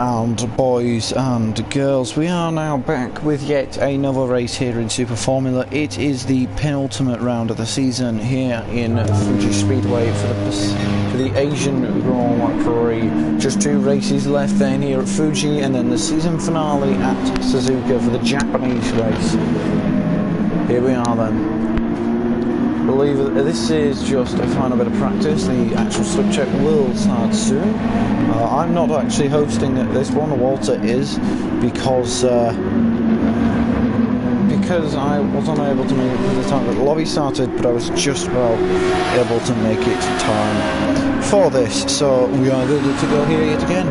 And boys and girls, we are now back with yet another race here in Super Formula. It is the penultimate round of the season here in Fuji Speedway for the Asian Grand Prix. Just 2 races left then here at Fuji, and then the season finale at Suzuka for the Japanese race. Here we are then. I believe this is just a final bit of practice. The actual slip check will start soon. I'm not actually hosting this one. Walter is, because I was unable to make it for the time that the lobby started, but I was just about able to make it time for this. So we are good to go here yet again.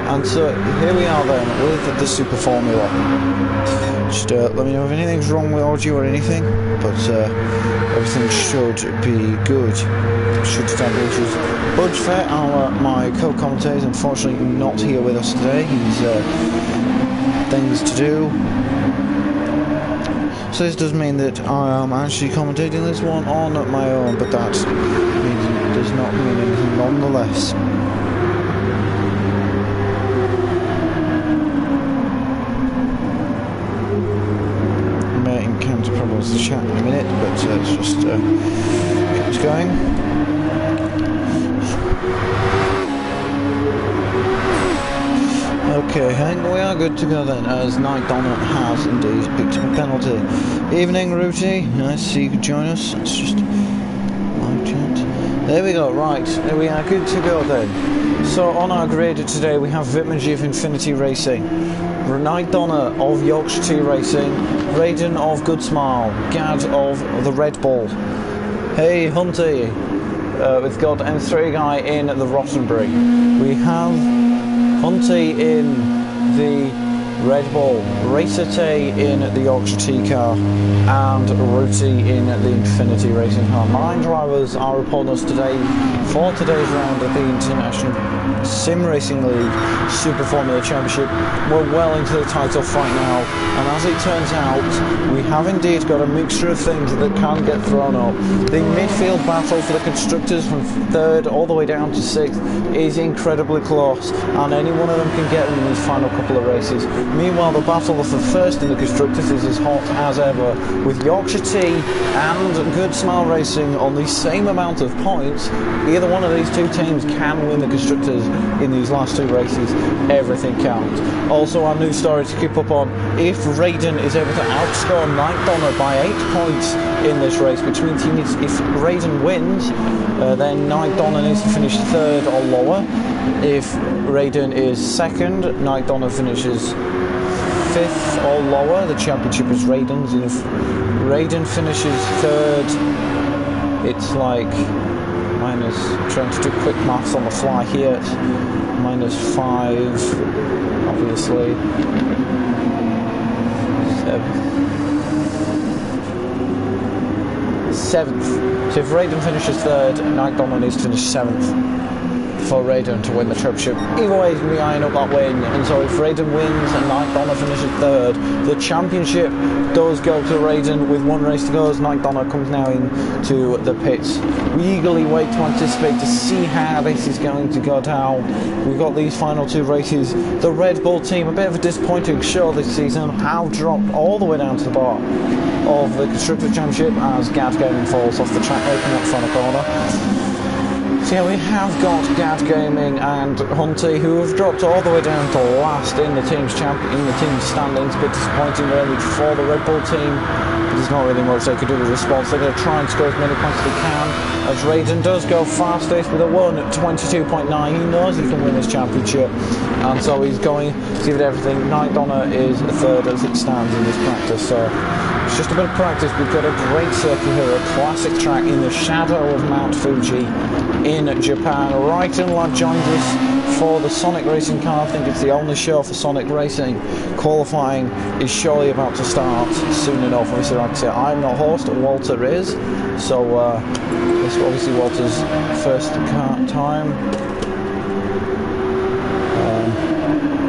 And so here we are then with the Super Formula. Just let me know if anything's wrong with audio or anything, but everything should be good. Should stand the issues. Budge Fair, my co-commentator, is unfortunately not here with us today. He's things to do. So this does mean that I am actually commentating this one on my own, but that does not mean anything nonetheless. Problems to chat in a minute, but let's just keep going. Okay, I think we are good to go then, as Night Donna has indeed picked up a penalty. Evening, Ruti. Nice to see you could join us. It's just live chat. There we go. Right, we are good to go then. So on our grid today we have Vitmanji of Infinity Racing, Night Donna of Yorkshire Tea Racing, Raiden of Good Smile, Gad of the Red Bull. Hey Hunty, we've got M3 guy in the Rottenbury. We have Hunty in the Red Bull, Racer Tay in the Yorkshire Tea car, and Ruti in the Infinity Racing car. 9 drivers are upon us today for today's round of the International Sim Racing League Super Formula Championship. We're well into the title fight now, and as it turns out, we have indeed got a mixture of things that can get thrown up. The midfield battle for the constructors from 3rd all the way down to 6th is incredibly close, and any one of them can get them in these final couple of races. Meanwhile, the battle for 1st in the constructors is as hot as ever, with Yorkshire Tea and Good Smile Racing on the same amount of points. Either one of these 2 teams can win the constructors in these last 2 races. Everything counts. Also, our news story to keep up on: if Raiden is able to outscore Night Donna by 8 points in this race, which means if Raiden wins, then Night Donna needs to finish 3rd or lower. If Raiden is 2nd, Night Donna finishes 5th or lower. The championship is Raiden's, and if Raiden finishes 3rd, it's like minus, trying to do quick maths on the fly here, -5, obviously. 7th. So if Raiden finishes 3rd, Night Donna needs to finish 7th for Raiden to win the championship. Either way, he's going to be eyeing up that win, and so if Raiden wins and Night Donna finishes 3rd, the championship does go to Raiden with 1 race to go, as Night Donna comes now into the pits. We eagerly wait to anticipate to see how this is going to go down. We've got these final 2 races. The Red Bull team, a bit of a disappointing show this season, have dropped all the way down to the bottom of the Constructors' Championship as Gad Gaming falls off the track, opening up front corner. So yeah, we have got Gad Gaming and Hunty, who have dropped all the way down to last in the team's standings. A bit disappointing really for the Red Bull team. There's not really much they could do with response. They're going to try and score as many points as they can, as Raiden does go fastest with a 1:22.9. He knows he can win this championship, and so he's going to give it everything. Night Donna is 3rd as it stands in this practice, so it's just a bit of practice. We've got a great circuit here, a classic track in the shadow of Mount Fuji in Japan. Raiden Lad joins us for the Sonic Racing car. I think it's the only show for Sonic Racing. Qualifying is surely about to start soon enough. Obviously, like I say, I'm not host, Walter is, so this is obviously Walter's first time.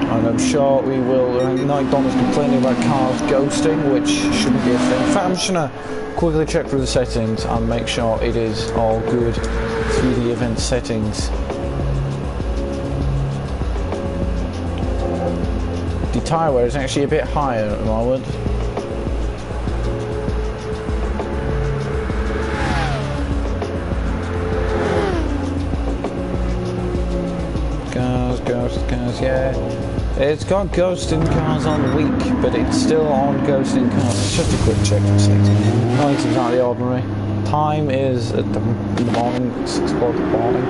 And I'm sure we will. Night Donna's complaining about cars ghosting, which shouldn't be a thing. In fact, I'm just going to quickly check through the settings and make sure it is all good through the event settings. tyre wear is actually a bit higher at the moment. Cars, yeah. It's got ghosting cars on the week, but it's still on ghosting cars. It's just a quick check for safety. Nothing exactly ordinary. Time is in the morning, 6 o'clock in the morning.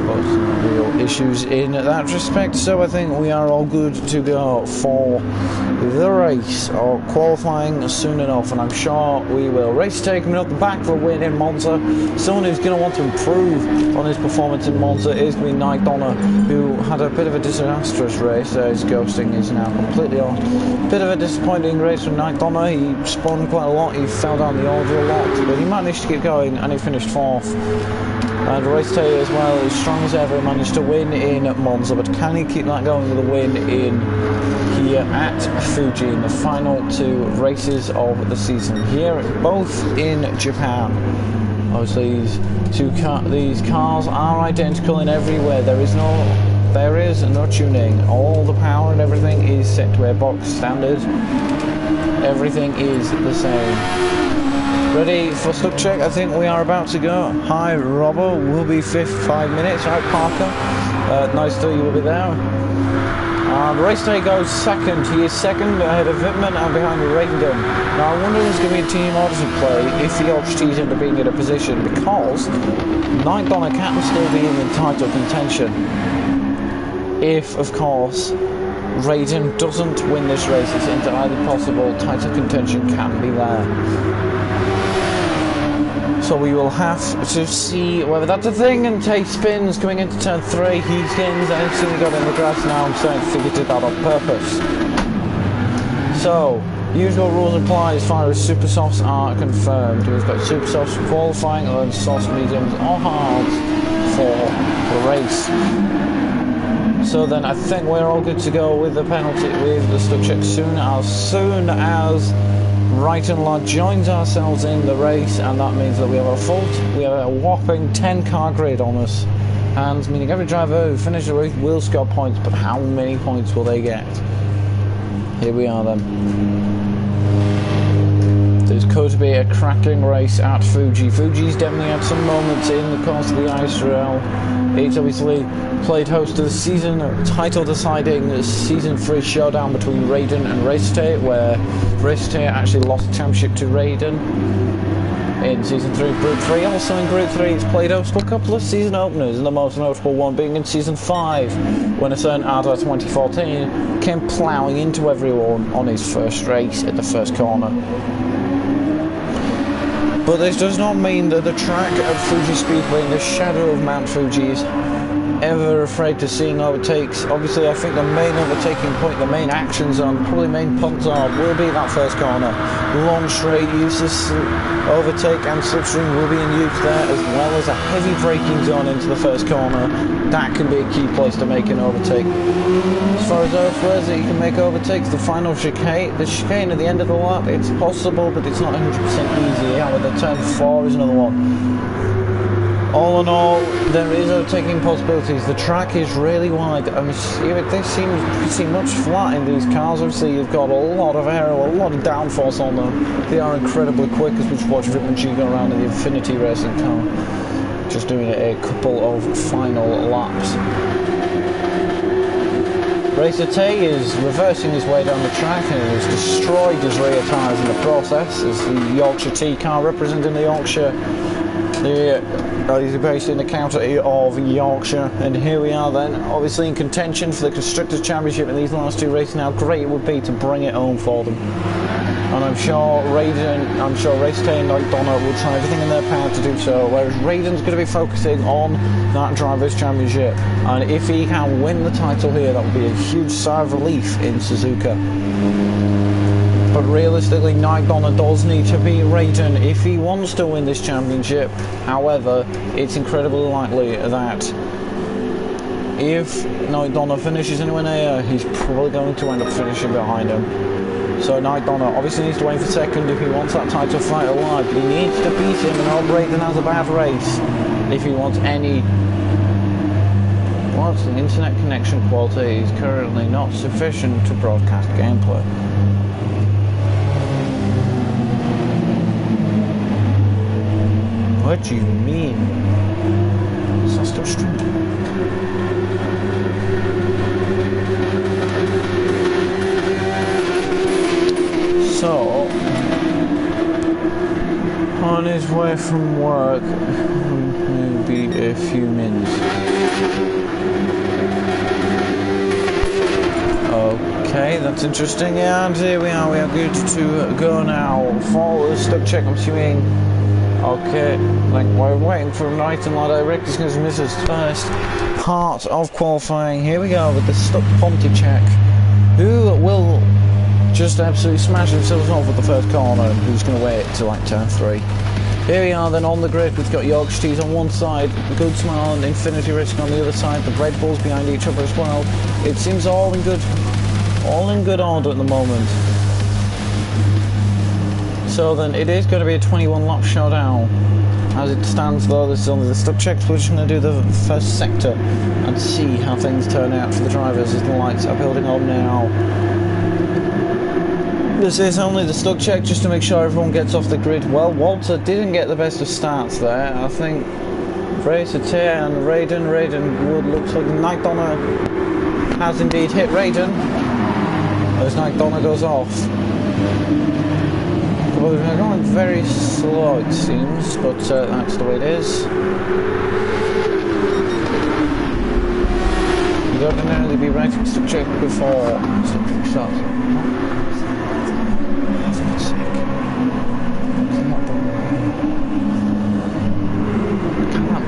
But no real issues in that respect, so I think we are all good to go for the race, or qualifying soon enough, and I'm sure we will. Race taking up the back for a win in Monza. Someone who's going to want to improve on his performance in Monza is going to be Nike Donner, who had a bit of a disastrous race. His ghosting is now completely off. Bit of a disappointing race from Nike Donner. He spun quite a lot, he fell down the order a lot, but he managed to keep going and he finished 4th. And Race Day as well, as strong as ever, managed to win in Monza, but can he keep that going with a win in here at Fuji in the final 2 races of the season here, both in Japan? Obviously, these cars are identical in every way. There is no tuning. All the power and everything is set to a box standard. Everything is the same. Ready for stuck check? I think we are about to go. Hi, Robbo. We'll be 5 minutes. Hi, Parker. Nice to you will be there. Race Day goes second. He is second ahead of Wittmann and behind Regendon. Now, I wonder who's going to be a team order to play if the Yorkshire's end up being in a position, because Nike Donner can still be in the title contention. If, of course, Raiden doesn't win this race, it's entirely possible title contention can be there. So we will have to see whether that's a thing. And Tate spins coming into turn 3. He skins and instantly got in the grass. Now I'm starting to think he did that on purpose. So, usual rules apply as far as super softs are confirmed. We've got super softs for qualifying and then soft, mediums or hards for the race. So then I think we're all good to go with the penalty, with the stuck check soon as Wright and Law joins ourselves in the race, and that means that we have a whopping 10 car grid on us, and meaning every driver who finishes the race will score points, but how many points will they get? Here we are then. There's going to be a cracking race at Fuji. Fuji's definitely had some moments in the course of the ISRL. It's obviously played host to the season title deciding season 3 showdown between Raiden and Racete, where Racete actually lost the championship to Raiden in season 3 of Group 3. Also in Group 3 it's played host to a couple of season openers, and the most notable one being in season 5 when a certain Ada 2014 came ploughing into everyone on his first race at the first corner. But this does not mean that the track at Fuji Speedway in the shadow of Mount Fuji is ever afraid to seeing overtakes. Obviously, I think the main overtaking point, the main action zone, probably main punt zone, will be that first corner. Long straight uses overtake and slipstream will be in use there, as well as a heavy braking zone into the first corner. That can be a key place to make an overtake. As far as elsewhere that you can make overtakes, the final chicane, at the end of the lap, it's possible, but it's not 100% easy. However, turn 4 is another one. All in all, there is overtaking possibilities. The track is really wide. I mean, they seem pretty much flat in these cars. Obviously, you've got a lot of air, a lot of downforce on them. They are incredibly quick, as we watch Fuji go around in the Infinity racing car, just doing a couple of final laps. Racete is reversing his way down the track and has destroyed his rear tyres in the process, as the Yorkshire T car representing the Yorkshire. He's based in the county of Yorkshire, and here we are then, obviously in contention for the Constructors' Championship in these last 2 races. How great it would be to bring it home for them. And I'm sure Racete and Nike Donner will try everything in their power to do so, whereas Raiden's going to be focusing on that Drivers' Championship. And if he can win the title here, that would be a huge sigh of relief in Suzuka. But realistically, Nike Donner does need to beat Raiden if he wants to win this championship. However, it's incredibly likely that if Nike Donner finishes anywhere near, he's probably going to end up finishing behind him. So Nike Donner obviously needs to aim for second if he wants that title fight alive. He needs to beat him, and hope Raiden has a bad race if he wants any What? The internet connection quality is currently not sufficient to broadcast gameplay. What do you mean? Is that still streaming? So, on his way from work, maybe a few minutes. Okay, that's interesting. And here we are good to go now. Follow the stuck check, I'm assuming. Okay, like we're waiting for night and lad. I reckon he's going to miss his first part of qualifying. Here we go with the stuck Ponty check. Who will just absolutely smash themselves off at the first corner, and who's going to wait till like turn 3. Here we are then on the grid. We've got Yorkshire Tees on one side, Good Smile and Infinity Risk on the other side, the Red Bulls behind each other as well. It seems all in good order at the moment. So then it is going to be a 21 lap showdown. As it stands though, this is only the stuck checks. We're just going to do the first sector and see how things turn out for the drivers as the lights are building on now. This is only the stuck check just to make sure everyone gets off the grid. Well, Walter didn't get the best of starts there. I think Fraser and Raiden Wood looks like Night Donner has indeed hit Raiden as Night Donner goes off. Well, they're going very slow it seems, but that's the way it is. You got to nearly be ready to stuck check before stuck check starts.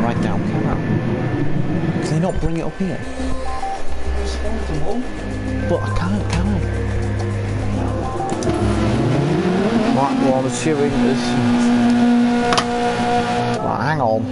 Right down, come on. Can they not bring it up here? But I can't, can I? Right, well, I'm assuming this. Right, hang on.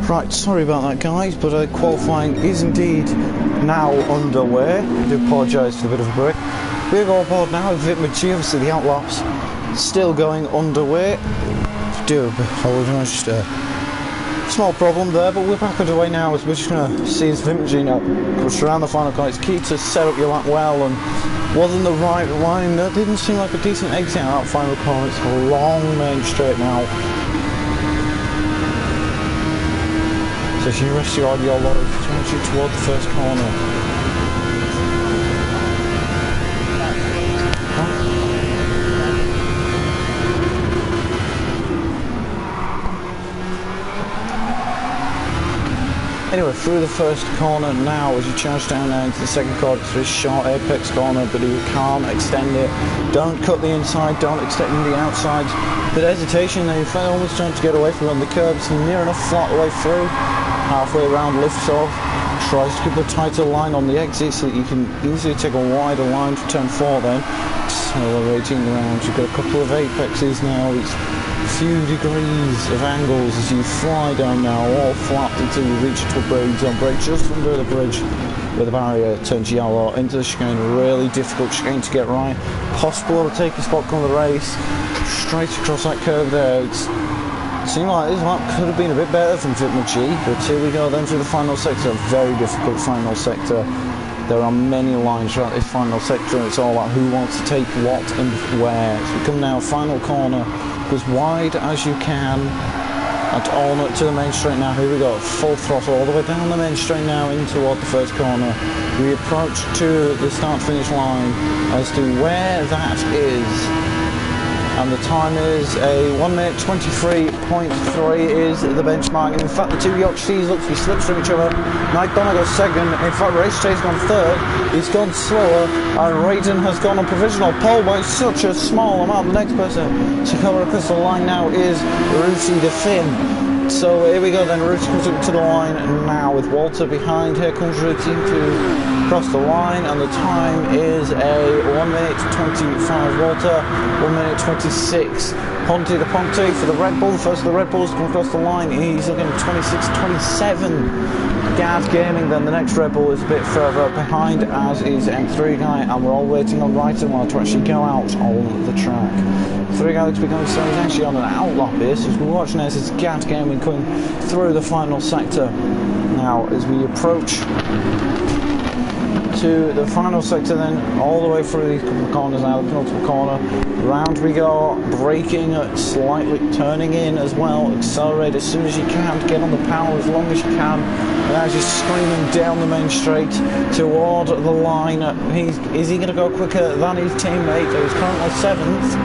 Right, sorry about that guys, but qualifying is indeed now underway. I do apologise for the bit of a break. We're all aboard now with Vitmachi, obviously the outlaps still going underway. Do apologise, just a small problem there, but we're back underway now as we're just going to see as Vitmachi now push around the final corner. It's key to set up your lap well, and wasn't the right line. That didn't seem like a decent exit out of final corner. It's a long main straight now. So if you rest your audio low, towards you toward the first corner. Anyway, through the first corner now as you charge down now into the second corner. It's this short apex corner, but you can't extend it. Don't cut the inside, don't extend the outside. Bit of hesitation there, you're almost trying to get away from it on the curbs, near enough flat way through. Halfway around, lifts off, tries to keep a tighter line on the exit so that you can easily take a wider line for turn 4 then. Accelerating around, you've got a couple of apexes now, it's a few degrees of angles as you fly down now, all flat until you reach to a brake zone. Brake just under the bridge where the barrier turns yellow into the chicane. Really difficult chicane to get right. Possible to take a spot on the race, straight across that curve there. It seemed like this lap could have been a bit better from Vitmachi, but here we go then through the final sector. A very difficult final sector. There are many lines throughout this final sector, and it's all about who wants to take what and where. So we come now, final corner, go as wide as you can, And on to the main straight now. Here we go, full throttle all the way down the main straight now in toward the first corner. We approach to the start-finish line as to where that is. And the time is a 1 minute 23.3 is the benchmark. And in fact, the two yacht teams look to be slipstream each other. Mike Donner goes second. In fact, Race Chase gone third. He's gone slower. And Raiden has gone on provisional pole by such a small amount. The next person to cover across the line now is Rusi the Finn. So here we go then. Ruti comes up to the line now with Walter behind. Here comes Ruti to cross the line, and the time is a 1 minute 25 Walter, 1 minute 26 Ponte to Ponte for the Red Bull. The first of the Red Bulls come across the line. He's looking at 26-27 Gad Gaming. Then the next Red Bull is a bit further behind, as is M3 guy, and we're all waiting on Wrighton while to actually go out on the track. 3 guy looks to be going slow. He's actually on an outlap here, so as we're watching this, it's Gad Gaming coming through the final sector now as we approach to the final sector, then all the way through these couple of corners now, the penultimate corner. Round we go, braking, slightly turning in as well, accelerate as soon as you can, get on the power as long as you can, and as you're screaming down the main straight toward the line. Is he going to go quicker than his teammate, who's currently 7th?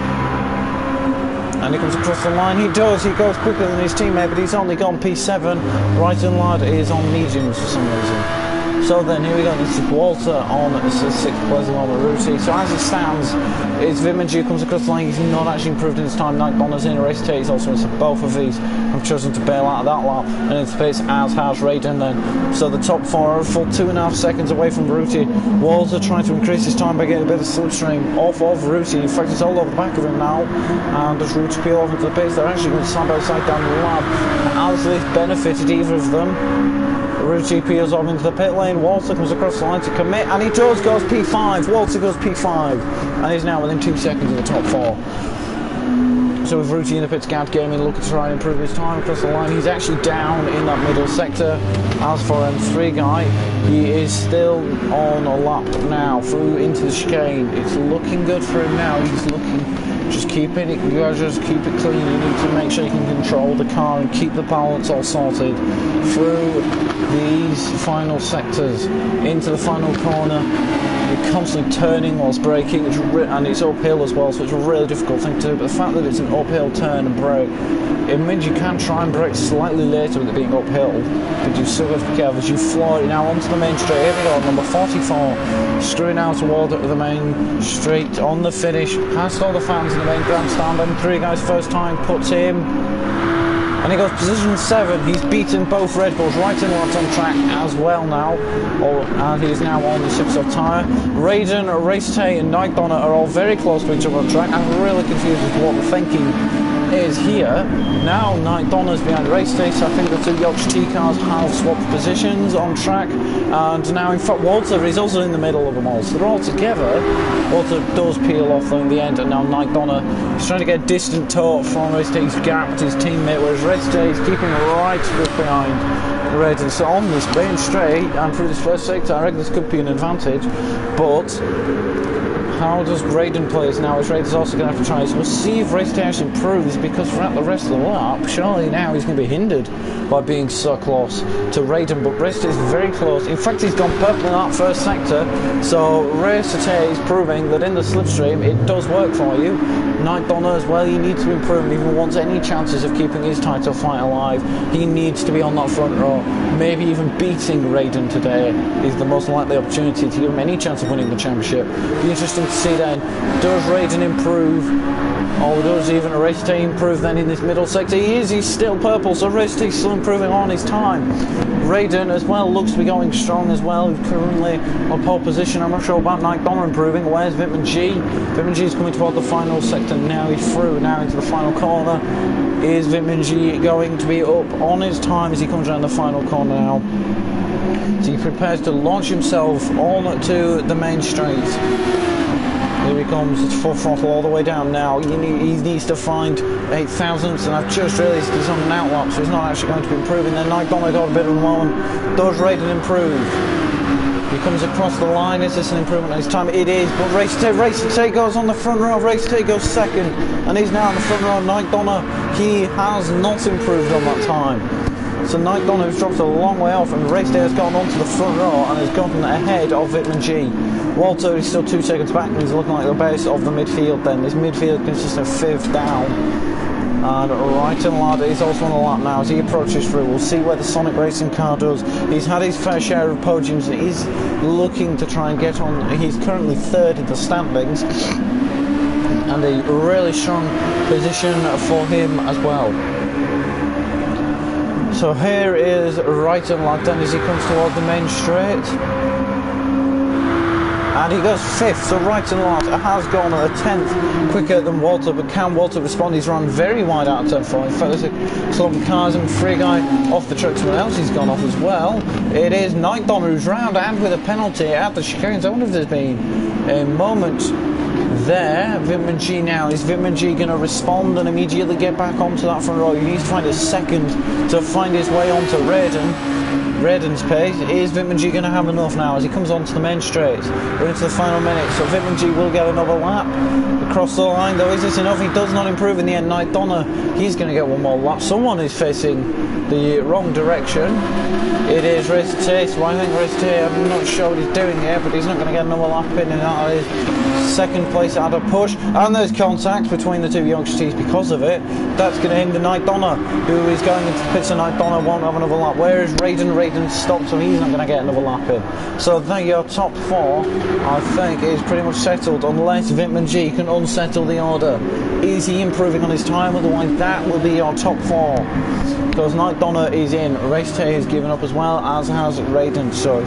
And he comes across the line. He does. He goes quicker than his teammate, but he's only gone P7. Brighton Lad is on mediums for some reason. So then here we go. This is Walter on 6th place along with Ruti. So as it stands, it's Vimanji comes across the line. He's not actually improved in his time. Night Bonner's in a race today. He's also in both of these. I've chosen to bail out of that lap and into pace, as has Raiden then. So the top 4 are a full 2.5 seconds away from Ruti. Walter trying to increase his time by getting a bit of slipstream off of Ruti. In fact, it's all over the back of him now. And does Ruti peel off into the pace? They're actually going side by side down the lap. Has this benefited either of them? Ruti peels off into the pit lane. Walter comes across the line to commit, and he does, goes P5. Walter goes P5, and he's now within 2 seconds of the top 4. So with Ruti in the pit, Gad Gaming looking to try and improve his time across the line. He's actually down in that middle sector. As for M3 guy, he is still on a lap now through into the chicane. It's looking good for him now. He's looking, just keeping it, you guys just keep it clean. You need to make sure you can control the car and keep the balance all sorted through these final sectors into the final corner. You're constantly turning whilst braking, and it's uphill as well, so it's a really difficult thing to do. But the fact that it's an uphill turn and brake, it means you can try and brake slightly later with it being uphill, but you still have to be careful as you floor it now onto the main straight. Here we go, number 44, screwing out toward the main straight on the finish, past all the fans in the main grandstand. M3 guys first time puts him, and he goes position 7. He's beaten both Red Bulls right in lots on track as well now, and he's now on the 6-off tyre. Raiden, Racetay and Night Donner are all very close to each other on track. I'm really confused as to what the thinking is here. Now Night Donner's behind Racetay, so I think the two Yacht T cars have swapped positions on track, and now in fact Walter is also in the middle of them all, so they're all together. Walter does peel off though in the end, and now Night Donner is trying to get a distant tour from Racetay's gapped his teammate, whereas Racetay is keeping right behind Raiden. So on this main straight and through this first sector, I reckon this could be an advantage, but how does Raiden play this now? Is Raiden's also going to have to try this? We'll see if Racetay actually improves, because throughout the rest of the lap, surely now he's going to be hindered by being so close to Raiden, but Racetay is very close. In fact, he's gone purple in that first sector, so Racetay is proving that in the slipstream it does work for you. Night Donner as well, he needs to improve, and if he wants any chances of keeping his title fight alive, he needs to be on that front row. Maybe even beating Raiden today is the most likely opportunity to give him any chance of winning the championship. Be interesting to see then, does Raiden improve, or does even Racetay improve then in this middle sector? He's still purple, so Racetay's still improving on his time. Raiden as well looks to be going strong as well, he's currently on pole position. I'm not sure about Night Donner improving. Where's Vitman G? Vitman G is coming toward the final sector now. He's through now into the final corner. Is Vitman G going to be up on his time as he comes around the final corner now? So he prepares to launch himself on to the main straight. Here he comes, it's full throttle all the way down now. He needs to find 8 thousandths, and I've just realised he's on an outlap, so he's not actually going to be improving. Then Night Donner got a bit of a moment. Does Raiden improve? He comes across the line. Is this an improvement on his time? It is, but Race to Take goes on the front row. Race to Take goes second, and he's now on the front row. Night Donna, he has not improved on that time. So Night Donna has dropped a long way off, and Race Day has gone onto the front row and has gotten ahead of Vitamin G. Walter is still 2 seconds back, and he's looking like the base of the midfield then. This midfield consists of 5th down. And Wrighton Lad is also on the lap now as he approaches through. We'll see where the Sonic Racing car does. He's had his fair share of podiums and he's looking to try and get on. He's currently 3rd in the standings, and a really strong position for him as well. So here is Wrighton Lad then as he comes toward the main straight. And he goes 5th, so Wrighton Lad has gone a 10th quicker than Walter, but can Walter respond? He's run very wide out of turn 4. In fact, there's a clump of cars and Free Guy off the track. Someone else has gone off as well. It is Night Donna who's round and with a penalty at the chicanes. I wonder if there's been a moment there. Vitamin G now. Is Vitamin G going to respond and immediately get back onto that front row? He needs to find a second to find his way onto Raiden's pace. Is Vitamin G going to have enough now as he comes onto the main straight? We're into the final minute, so Vitamin G will get another lap across the line though. Is this enough? He does not improve in the end. Night Donna, he's going to get one more lap. Someone is facing the wrong direction. It is Race to Take. So I think Race to Take, I'm not sure what he's doing here, but he's not going to get another lap in, and that is 2nd place at a push. And there's contact between the two youngsters because of it. That's going to hinder Night Donna, who is going into the pits, and Night Donna won't have another lap. Where is Raiden? Raiden stopped, so he's not going to get another lap in. So I think your top 4, I think, is pretty much settled, unless Vitamin G can unsettle the order. Is he improving on his time? Otherwise, that will be your top 4. Because Night Donna is in. Race Tay has given up as well, as has Raiden. So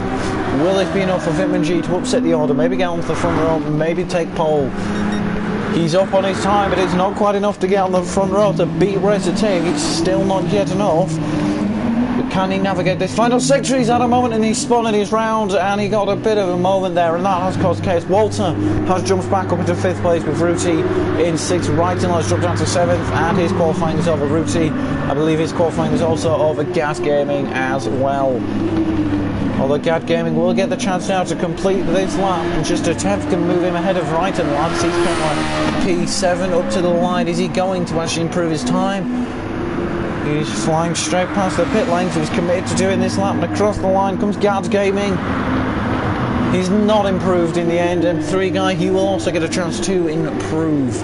will it be enough for Vitamin G to upset the order? Maybe get onto the front row, maybe take pole. He's up on his time, but it's not quite enough to get on the front row to beat Race Tay. It's still not yet enough. But can he navigate this final sector? He's had a moment and he spun in his round, and he got a bit of a moment there, and that has caused chaos. Walter has jumped back up into 5th place with Ruti in 6th. Wrighton has dropped down to 7th, and his qualifying is over Ruti. I believe his qualifying is also over Gas Gaming as well. Although Gad Gaming will get the chance now to complete this lap, and just a 10th can move him ahead of Wrighton Lad. He's got P7 up to the line. Is he going to actually improve his time? He's flying straight past the pit lane, so he's committed to doing this lap, and across the line comes Gad Gaming. He's not improved in the end, and 3 Guy, he will also get a chance to improve.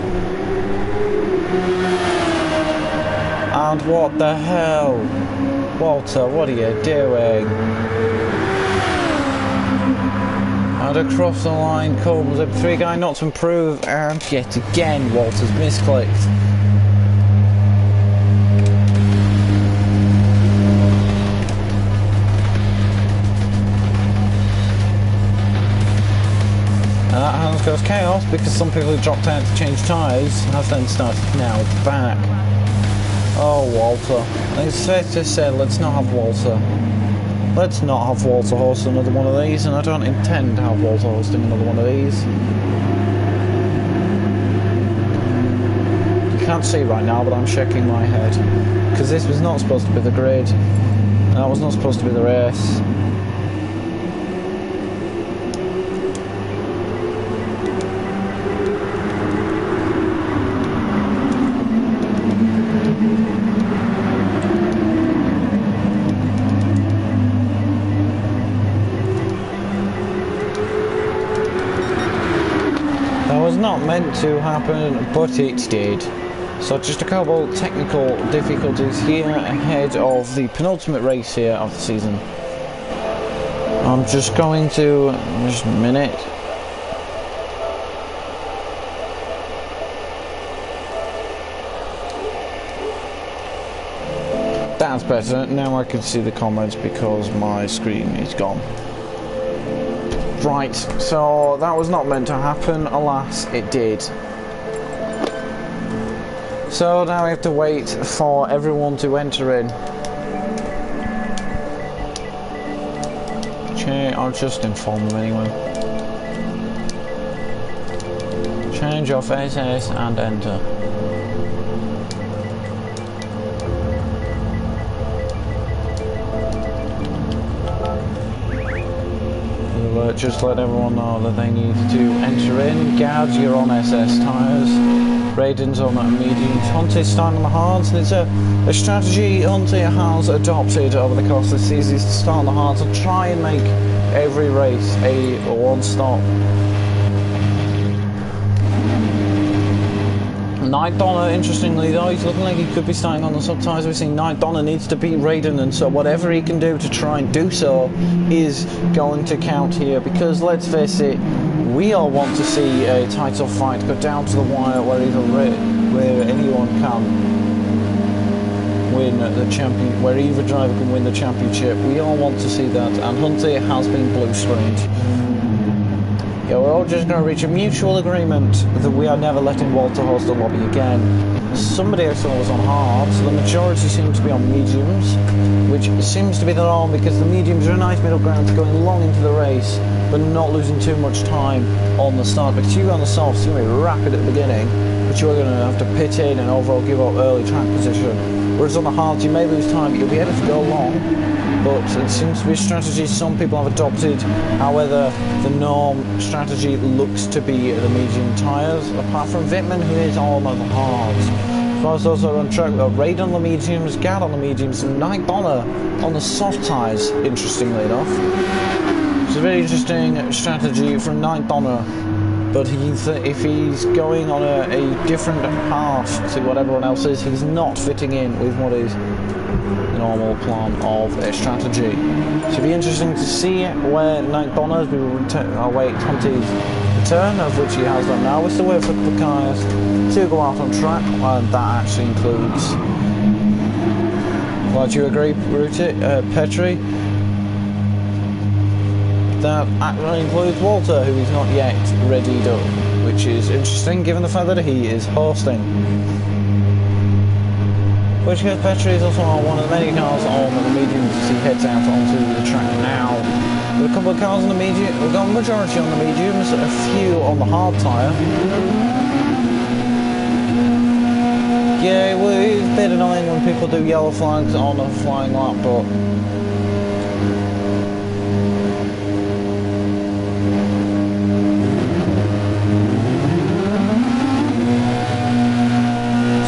And what the hell? Walter, what are you doing? And across the line comes a 3 Guy not to improve, and yet again Walter's misclicked. And that has caused chaos because some people who dropped out to change tyres have then started now back. Oh, Walter. It's fair to say, let's not have Walter. Let's not have Walter host another one of these, and I don't intend to have Walter hosting another one of these. You can't see right now, but I'm shaking my head. Because this was not supposed to be the grid. That was not supposed to be the race. Not meant to happen, but it did. So just a couple technical difficulties here ahead of the penultimate race here of the season. I'm just going to just a minute. That's better. Now I can see the comments because my screen is gone. Right, so that was not meant to happen, alas it did. So now we have to wait for everyone to enter in. Okay, I'll just inform them anyway. Change your faces and enter. We'll just let everyone know that they need to enter in. Gad, you're on SS tyres. Raiden's on mediums. Hunty's starting on the hards. There's a strategy Hunty has adopted over the course of the season is to start on the hards and try and make every race a one-stop. Night Donner, interestingly though, he's looking like he could be starting on the sub tyres. We're seeing Night Donner needs to beat Raiden, and so whatever he can do to try and do so is going to count here, because let's face it, we all want to see a title fight go down to the wire where anyone can win the champion, where either driver can win the championship. We all want to see that, and Hunter has been blue screened. Yeah, we're all just going to reach a mutual agreement that we are never letting Walter host the lobby again. Somebody I saw was on hard, so the majority seem to be on mediums, which seems to be the norm because the mediums are a nice middle ground for going long into the race, but not losing too much time on the start. Because you go on the softs, you're going to be rapid at the beginning, but you are going to have to pit in and overall give up early track position. Whereas on the hards, you may lose time, but you'll be able to go long. But it seems to be a strategy some people have adopted. However, the norm strategy looks to be the medium tyres, apart from Wittmann, who is all on the hards. As far as those are on track, Raid on the mediums, Gad on the mediums, and Night Donner on the soft tyres, interestingly enough. It's a very interesting strategy from Night Donner, but if he's going on a different path to what everyone else is, he's not fitting in with what is the normal plan of a strategy. So it'll be interesting to see where Night Donner, as we will await Hunty's return, of which he has done now. We're still waiting for the cars to go out on track, and that actually includes, well, do you agree, Petri? That actually includes Walter, who is not yet readied up, which is interesting given the fact that he is hosting. Which case Petri is also on one of the many cars on the mediums as he heads out onto the track now. With a couple of cars on the medium, we've got a majority on the mediums, a few on the hard tyre. Yeah, well, it's a bit annoying when people do yellow flags on a flying lap, but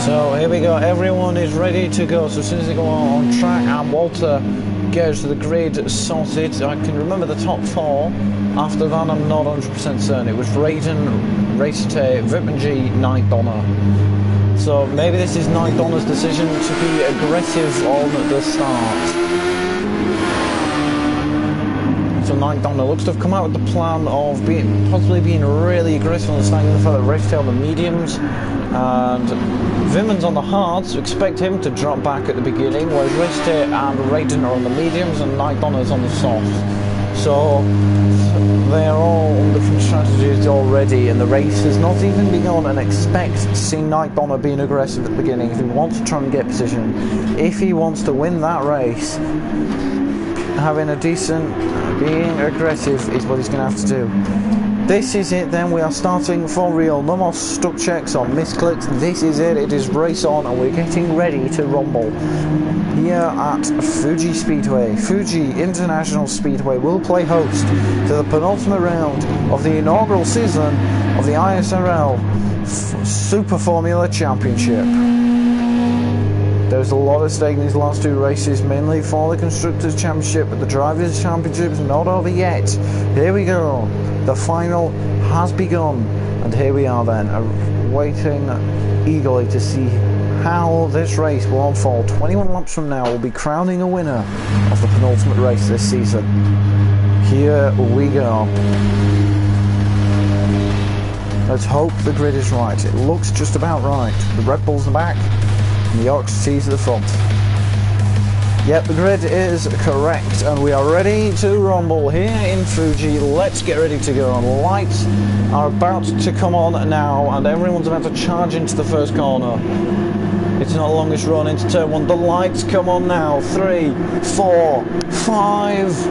so here we go, everyone is ready to go. So as soon as they go on track and Walter goes to the grid sorted, I can remember the top four. After that I'm not 100% certain. It was Raiden, Racete, Wittmann G, Night Donner. So maybe this is Night Donner's decision to be aggressive on the start. So Night Donner looks to have come out with the plan of possibly being really aggressive on the start, given the fact that Racete on the mediums and Wittmann's on the hards, so expect him to drop back at the beginning, whereas Racete and Raiden are on the mediums and Night Donner's on the softs. So they're all on different strategies already, and the race has not even begun, and expect to see Night Donner being aggressive at the beginning if he wants to try and get position. If he wants to win that race, having a decent, being aggressive is what he's going to have to do. This is it then, we are starting for real. No more stuck checks or misclicks. This is it, it is race on, and we're getting ready to rumble. Here at Fuji Speedway, Fuji International Speedway will play host to the penultimate round of the inaugural season of the ISRL Super Formula Championship. There's a lot at stake in these last two races, mainly for the Constructors' Championship, but the Drivers' Championship is not over yet. Here we go. The final has begun, and here we are then, waiting eagerly to see how this race will unfold. 21 laps from now, we'll be crowning a winner of the penultimate race this season. Here we go. Let's hope the grid is right. It looks just about right. The Red Bull's in the back, and the Ox T's at the front. Yep, the grid is correct, and we are ready to rumble here in Fuji. Let's get ready to go. Lights are about to come on now, and everyone's about to charge into the first corner. It's not the longest run into turn one. The lights come on now. 3, 4, 5.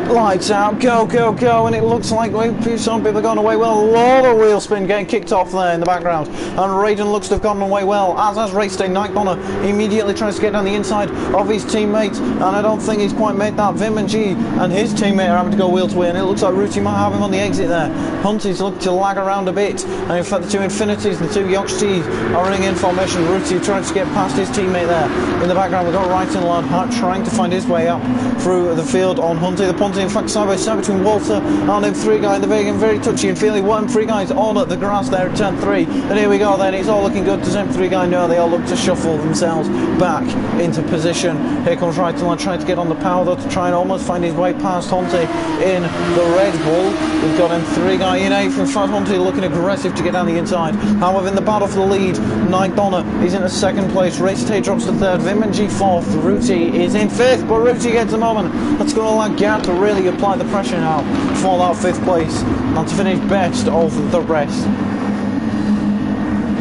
Lights out, go, go, go, and it looks like some people are going away well. A lot of wheel spin getting kicked off there in the background, and Raiden looks to have gotten away well, as has Race Day. Night Donner immediately tries to get down the inside of his teammate, and I don't think he's quite made that. Vim and G and his teammate are having to go wheel to wheel, and it looks like Ruti might have him on the exit there. Hunty's looked to lag around a bit, and in fact the two Infinities, the two Yoshis are running in formation. Ruti tries to get past his teammate there. In the background we've got Wright and Lard trying to find his way up through the field on Hunty. The Ponty in fact side by side between Walter and them three guys. They're getting very touchy and feely. One three guys on at the grass there at turn 3, and here we go then. It's all looking good. Does them three guys know? They all look to shuffle themselves back into position. Here comes Wright and Lard trying to get on the power though, to try and almost find his way past Hunty in the Red Bull. We've got them three guys in 8th. In fact Hunty looking aggressive to get down the inside. However, in the battle for the lead, Night Donner is in a 2nd place. Race Tay drops to 3rd. Vim and G 4th. Ruti is in 5th, but Ruti gets the moment. That's going to allow Gad to really apply the pressure now for that 5th place and to finish best of the rest.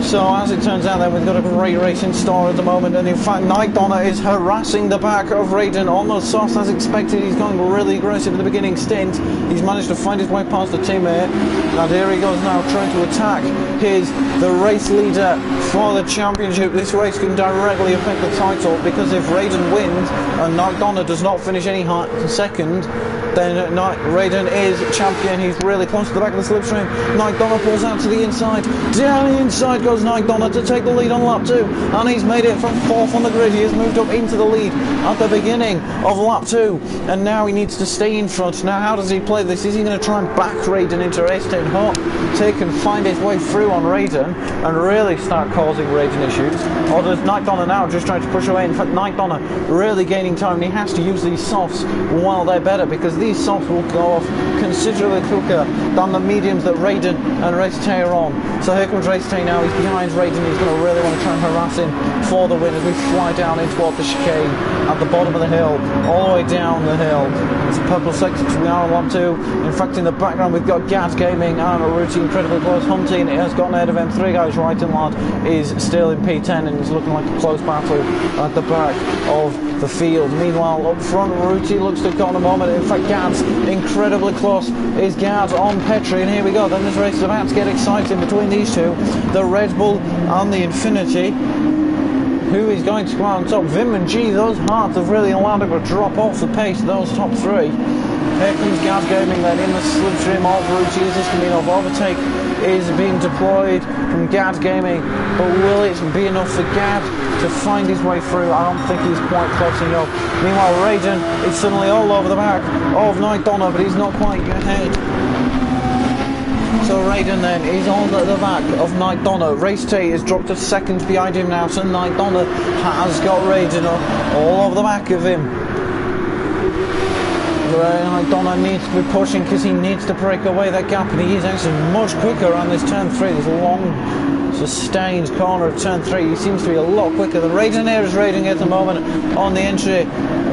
So as it turns out then, we've got a great race in store at the moment, and in fact Night Donner is harassing the back of Raiden almost soft as expected. He's going really aggressive at the beginning stint. He's managed to find his way past the teammate, and here he goes now trying to attack the race leader for the championship. This race can directly affect the title, because if Raiden wins and Night Donner does not finish any second, then Raiden is champion. He's really close to the back of the slipstream. Night Donner pulls out to the inside. Down the inside goes Night Donner to take the lead on lap 2, and he's made it from 4th on the grid. He has moved up into the lead at the beginning of lap 2, and now he needs to stay in front. Now how does he play this? Is he going to try and back Raiden into race 10 hot, take and find his way through on Raiden and really start causing Raiden issues, or does Night Donner now just try to push away? In fact Night Donner really gaining time, and he has to use these softs while they're better, because these softs will go off considerably quicker than the mediums that Raiden and Race Tay are on. So here comes Race Tay now. He's behind Raiden. He's going to really want to try and harass him for the win as we fly down in toward the chicane at the bottom of the hill, all the way down the hill. It's a purple sector we are on lap 2. In fact, in the background we've got Gas Gaming and Ruti incredibly close. Hunting has gotten ahead of them. 3 guys. Right and Lad is still in P10, and it's looking like a close battle at the back of the field. Meanwhile, up front, Ruti looks to have gotten a moment. In fact, Gad's incredibly close. Is Gad on Petri, and here we go. Then this race is about to get exciting between these two, the Red Bull and the Infinity. Who is going to come out on top? Vim and G, those hearts have really allowed him to drop off the pace, those top 3. Here comes Gas Gaming then in the slipstream of Ruti. Is this going to be enough? Overtake is being deployed from Gad Gaming, but will it be enough for Gad to find his way through? I don't think he's quite close enough. Meanwhile, Raiden is suddenly all over the back of Night Donner, but he's not quite ahead. So Raiden then is on the back of Night Donner. Race Tay is dropped to 2nd behind him now, so Night Donner has got Raiden up all over the back of him. Night Donner needs to be pushing, because he needs to break away that gap, and he is actually much quicker on this turn 3. This long sustained corner of turn 3. He seems to be a lot quicker than Raiden. Here is Raiden at the moment on the entry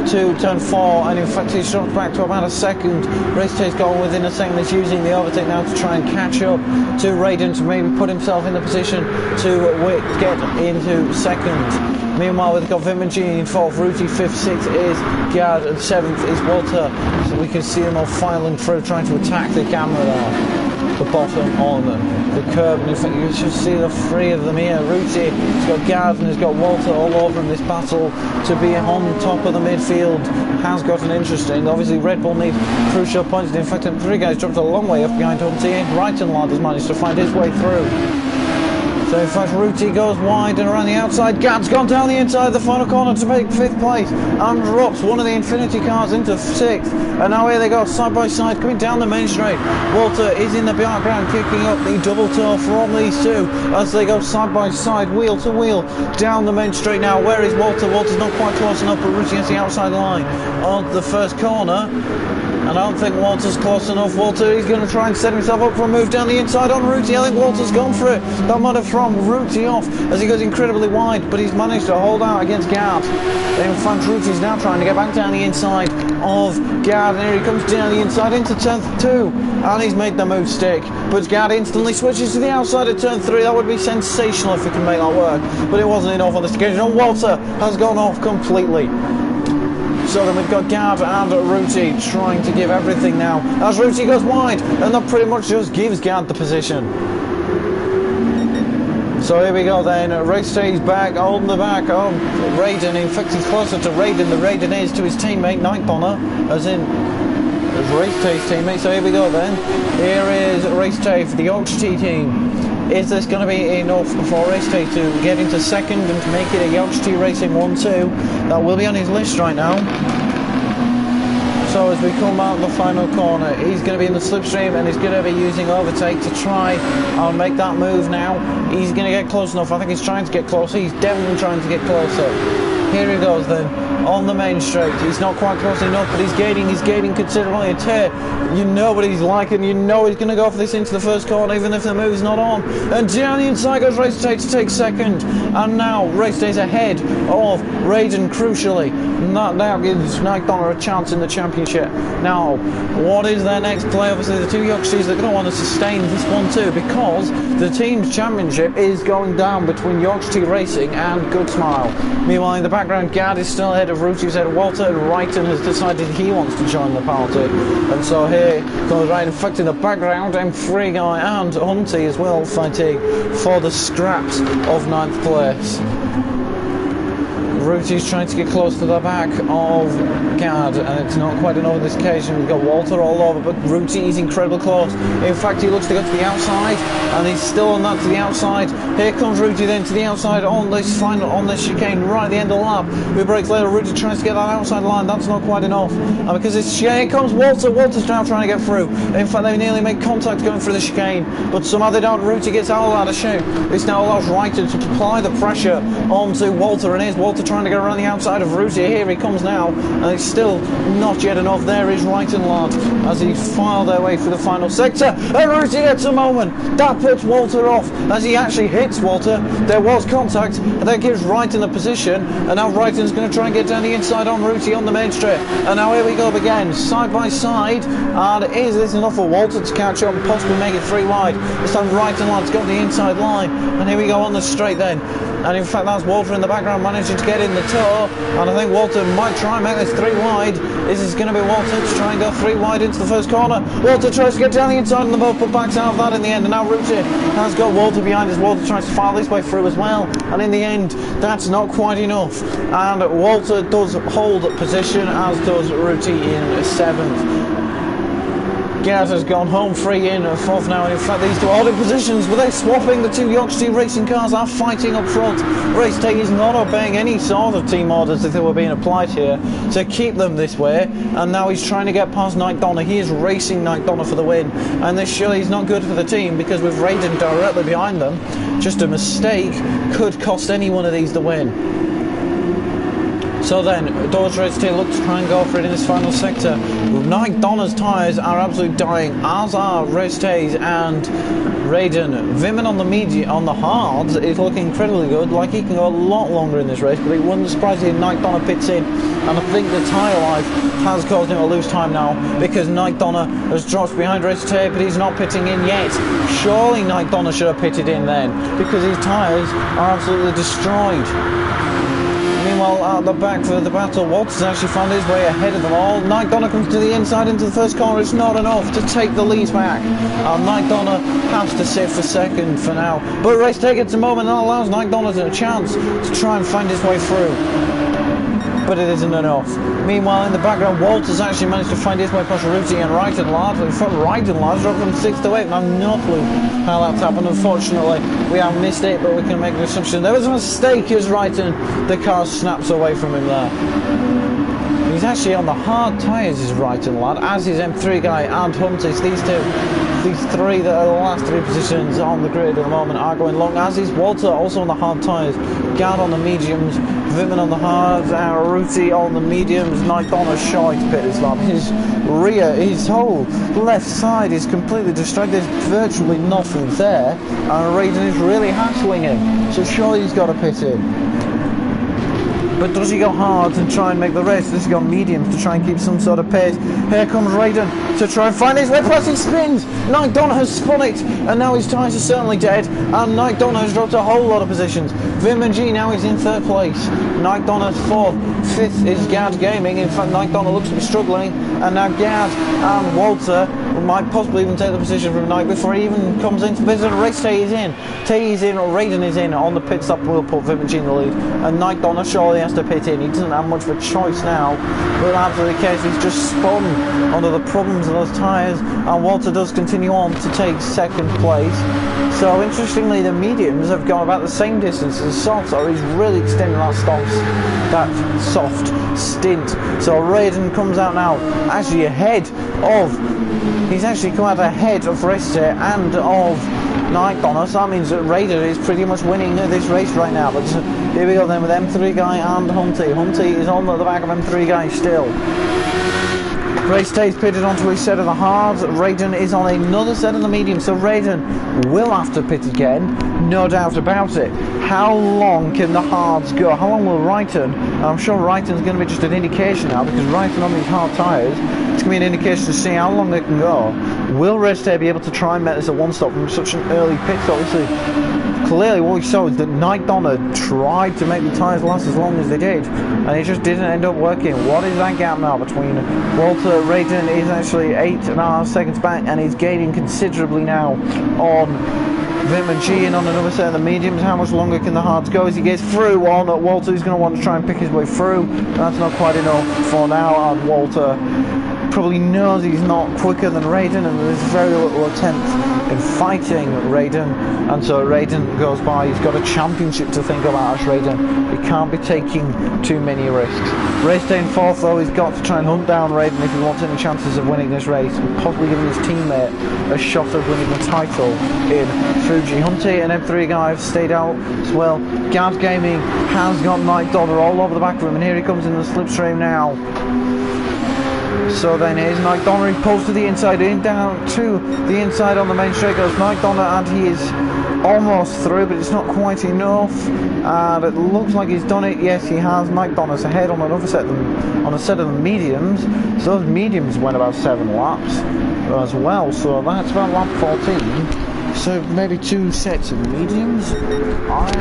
to turn 4, and in fact he's dropped back to about a second. Race Tay's gone within a second. He's using the overtake now to try and catch up to Raiden, to maybe put himself in the position to get into 2nd. Meanwhile, we've got Vim and G in 4th, Ruti 5th, 6th is Gad, and 7th is Walter. So we can see them all filing through, trying to attack the camera there, the bottom on the curb. And in fact, you should see the 3 of them here. Ruti has got Gad and has got Walter all over in this battle to be on top of the midfield. Has gotten interesting. Obviously, Red Bull needs crucial points. In fact, 3 guys dropped a long way up behind Hunty. Right and Lard has managed to find his way through. So in fact Ruti goes wide and around the outside. Gad's gone down the inside of the final corner to make 5th place and drops one of the Infinity cars into 6th. And now here they go side by side coming down the main straight. Walter is in the background kicking up the double toe from these two as they go side by side, wheel to wheel down the main straight. Now where is Walter? Walter's not quite close enough, but Ruti gets the outside line on the first corner. I don't think Walter's close enough. Walter is going to try and set himself up for a move down the inside on Ruti. I think Walter's gone for it. That might have thrown Ruti off as he goes incredibly wide, but he's managed to hold out against Gad. In fact, Ruti's now trying to get back down the inside of Gad, and here he comes down the inside into turn 2, and he's made the move stick. But Gad instantly switches to the outside of turn 3. That would be sensational if we can make that work, but it wasn't enough on this occasion. And Walter has gone off completely. So then we've got Gad and Ruti trying to give everything now as Ruti goes wide, and that pretty much just gives Gad the position. So here we go then, Race stays back, on the back of Raiden. In fact, he's closer to Raiden than Raiden is to his teammate Nightdonner, as Race Tay's teammate. So here we go then, here is Race Tay for the Yorkshire team. Is this going to be enough for Race Tay to get into second and to make it a Yorkshire Racing 1-2? That will be on his list right now. So as we come out the final corner, he's going to be in the slipstream and he's going to be using overtake to try and make that move now. He's going to get close enough. I think he's trying to get closer. He's definitely trying to get closer. Here he goes then, on the main straight. He's not quite close enough, but he's gaining considerably. A tear. You know what he's like, and you know he's going to go for this into the first corner, even if the move's not on. And down the inside goes Race Tay to take second. And now Race Tay's ahead of Raiden, crucially. And that now gives Nightdonner a chance in the championship. Now, what is their next play? Obviously, the two Yorkshires are going to want to sustain this one too, because the team's championship is going down between Yorkshire Racing and Good Smile. Meanwhile, in the background, Gad is still ahead of Ruti's head. Walter, and Wrighton has decided he wants to join the party. And so here comes Wrighton. In fact, in the background, M3 guy and Hunty as well fighting for the scraps of 9th place. Ruti's trying to get close to the back of Gad, and it's not quite enough on this occasion. We've got Walter all over, but Ruti is incredibly close. In fact, he looks to go to the outside, and he's still on that to the outside. Here comes Ruti then to the outside on this chicane right at the end of the lap. We break later. Ruti tries to get that outside line. That's not quite enough. And because it's here comes Walter. Walter's now trying to get through. In fact, they nearly make contact going through the chicane, but somehow they don't. Ruti gets out of shoot. This now allows Wrighton to apply the pressure onto Walter, and here's Walter trying to get around the outside of Ruti. Here he comes now, and it's still not yet enough. There is Wrighton lad as he file their way through the final sector, and Ruti gets a moment that puts Walter off as he actually hits Walter. There was contact, and that gives Wrighton the position, and now Wrighton's going to try and get down the inside on Ruti on the main straight. And now here we go again, side by side, and is this enough for Walter to catch up and possibly make it 3 wide? This time Wrighton lad's got the inside line, and here we go on the straight then. And in fact, that's Walter in the background managing to get in the toe, and I think Walter might try and make this 3 wide. This is going to be Walter to try and go 3 wide into the first corner. Walter tries to get down the inside on the boat, but backs out of that in the end, and now Ruti has got Walter behind as Walter tries to file his way through as well, and in the end, that's not quite enough, and Walter does hold position, as does Ruti in 7th. Gad has gone home free in 4th now, and in fact these two are in positions, but they're swapping. The two Yorkshire racing cars are fighting up front. Race Tay is not obeying any sort of team orders if they were being applied here to keep them this way, and now he's trying to get past Nightdonner. He is racing Nightdonner for the win, and this surely is not good for the team, because with Raiden directly behind them, just a mistake could cost any one of these the win. So then, does Race Tay look to try and go for it in this final sector? Nightdonner's tyres are absolutely dying, as are Race Tay's and Raiden. Vimin on the on the hards is looking incredibly good, like he can go a lot longer in this race, but it wouldn't surprise me if Nightdonner pits in, and I think the tyre life has caused him to lose time now, because Nightdonner has dropped behind Race Tay, but he's not pitting in yet. Surely Nightdonner should have pitted in then, because his tyres are absolutely destroyed. Meanwhile, at the back for the battle, Walters actually found his way ahead of them all. Nightdonner comes to the inside into the first corner. It's not enough to take the lead back. Nightdonner has to sit for second for now. But Race Tay gets a moment and allows Nightdonner a chance to try and find his way through. But it isn't enough. Meanwhile, in the background, Walters actually managed to find his way past Ruti and Wrighton lad. In fact, Wrighton lad's dropped from 6th to 8th, and I'm not clue how that's happened. Unfortunately, we have missed it, but we can make an assumption. There was a mistake as Wrighton, the car snaps away from him there. He's actually on the hard tyres, is Wrighton lad, as is M3 guy and Huntis. These three that are the last 3 positions on the grid at the moment are going long, as is Walter, also on the hard tyres. Gad on the mediums, Vimin on the hards, Ruti on the mediums. Nightdonner shy to pit this lap. His rear, his whole left side is completely destroyed. There's virtually nothing there, and Raiden is really hassling him, so surely he's got to pit in. but does he go hard and try and make the race? Does he go mediums to try and keep some sort of pace? Here comes Raiden to try and find his way past. He spins. Night Donna has spun it, and now his tyres are certainly dead, and Night Donna has dropped a whole lot of positions. Vim G now is in 3rd place. Night Donna's 4th. 5th is Gad Gaming. In fact, Night Donna looks to be struggling, and now Gad and Walter might possibly even take the position from Night before he even comes into the pit. Race Tay is in. Tay is in, or Raiden is in. On the pit stop will put Vim G in the lead, and Night Donna surely has to pit in. He doesn't have much of a choice now, but absolutely the case. He's just spun under the problems of those tyres, and Walter does continue on to take 2nd place. So interestingly, the mediums have gone about the same distance as the softs, or he's really extending that soft stint. So Raiden comes out now actually ahead of, he's actually come out ahead of Reste and of Night Donna, so that means that Raiden is pretty much winning this race right now. But here we go then with M3 Guy and Hunty. Hunty is on the back of M3 Guy still. Race stays pitted onto his set of the hards. Raiden is on another set of the medium, so Raiden will have to pit again, no doubt about it. How long can the hards go? How long will Raiden? I'm sure Raiden's going to be just an indication now, because Raiden on these hard tyres, it's going to be an indication to see how long they can go. Will Reste be able to try and make this a one-stop from such an early pit? Obviously, clearly what we saw is that Night Donna tried to make the tyres last as long as they did, and it just didn't end up working. What is that gap now between Walter? Raiden is actually 8.5 seconds back, and he's gaining considerably now on Vim and G, and on another set of the mediums. How much longer can the hards go as he gets through on Walter? He's going to want to try and pick his way through. That's not quite enough for now, and Walter probably knows he's not quicker than Raiden, and there's very little attempt in fighting Raiden, and so Raiden goes by. He's got a championship to think about as Raiden. He can't be taking too many risks. Race day in 4th though. He's got to try and hunt down Raiden if he wants any chances of winning this race, and possibly giving his teammate a shot of winning the title in Fuji. Hunty and M3 Guy have stayed out as well. Gad Gaming has got Night Donna all over the back of him, and here he comes in the slipstream now. So then here's Night Donna. He pulls to the inside, in down to the inside on the main straight goes Night Donna, and he is almost through, but it's not quite enough, and it looks like he's done it. Yes, he has. Night Donna's ahead on another set on a set of the mediums, so those mediums went about 7 laps as well, so that's about lap 14. So maybe 2 sets of mediums. I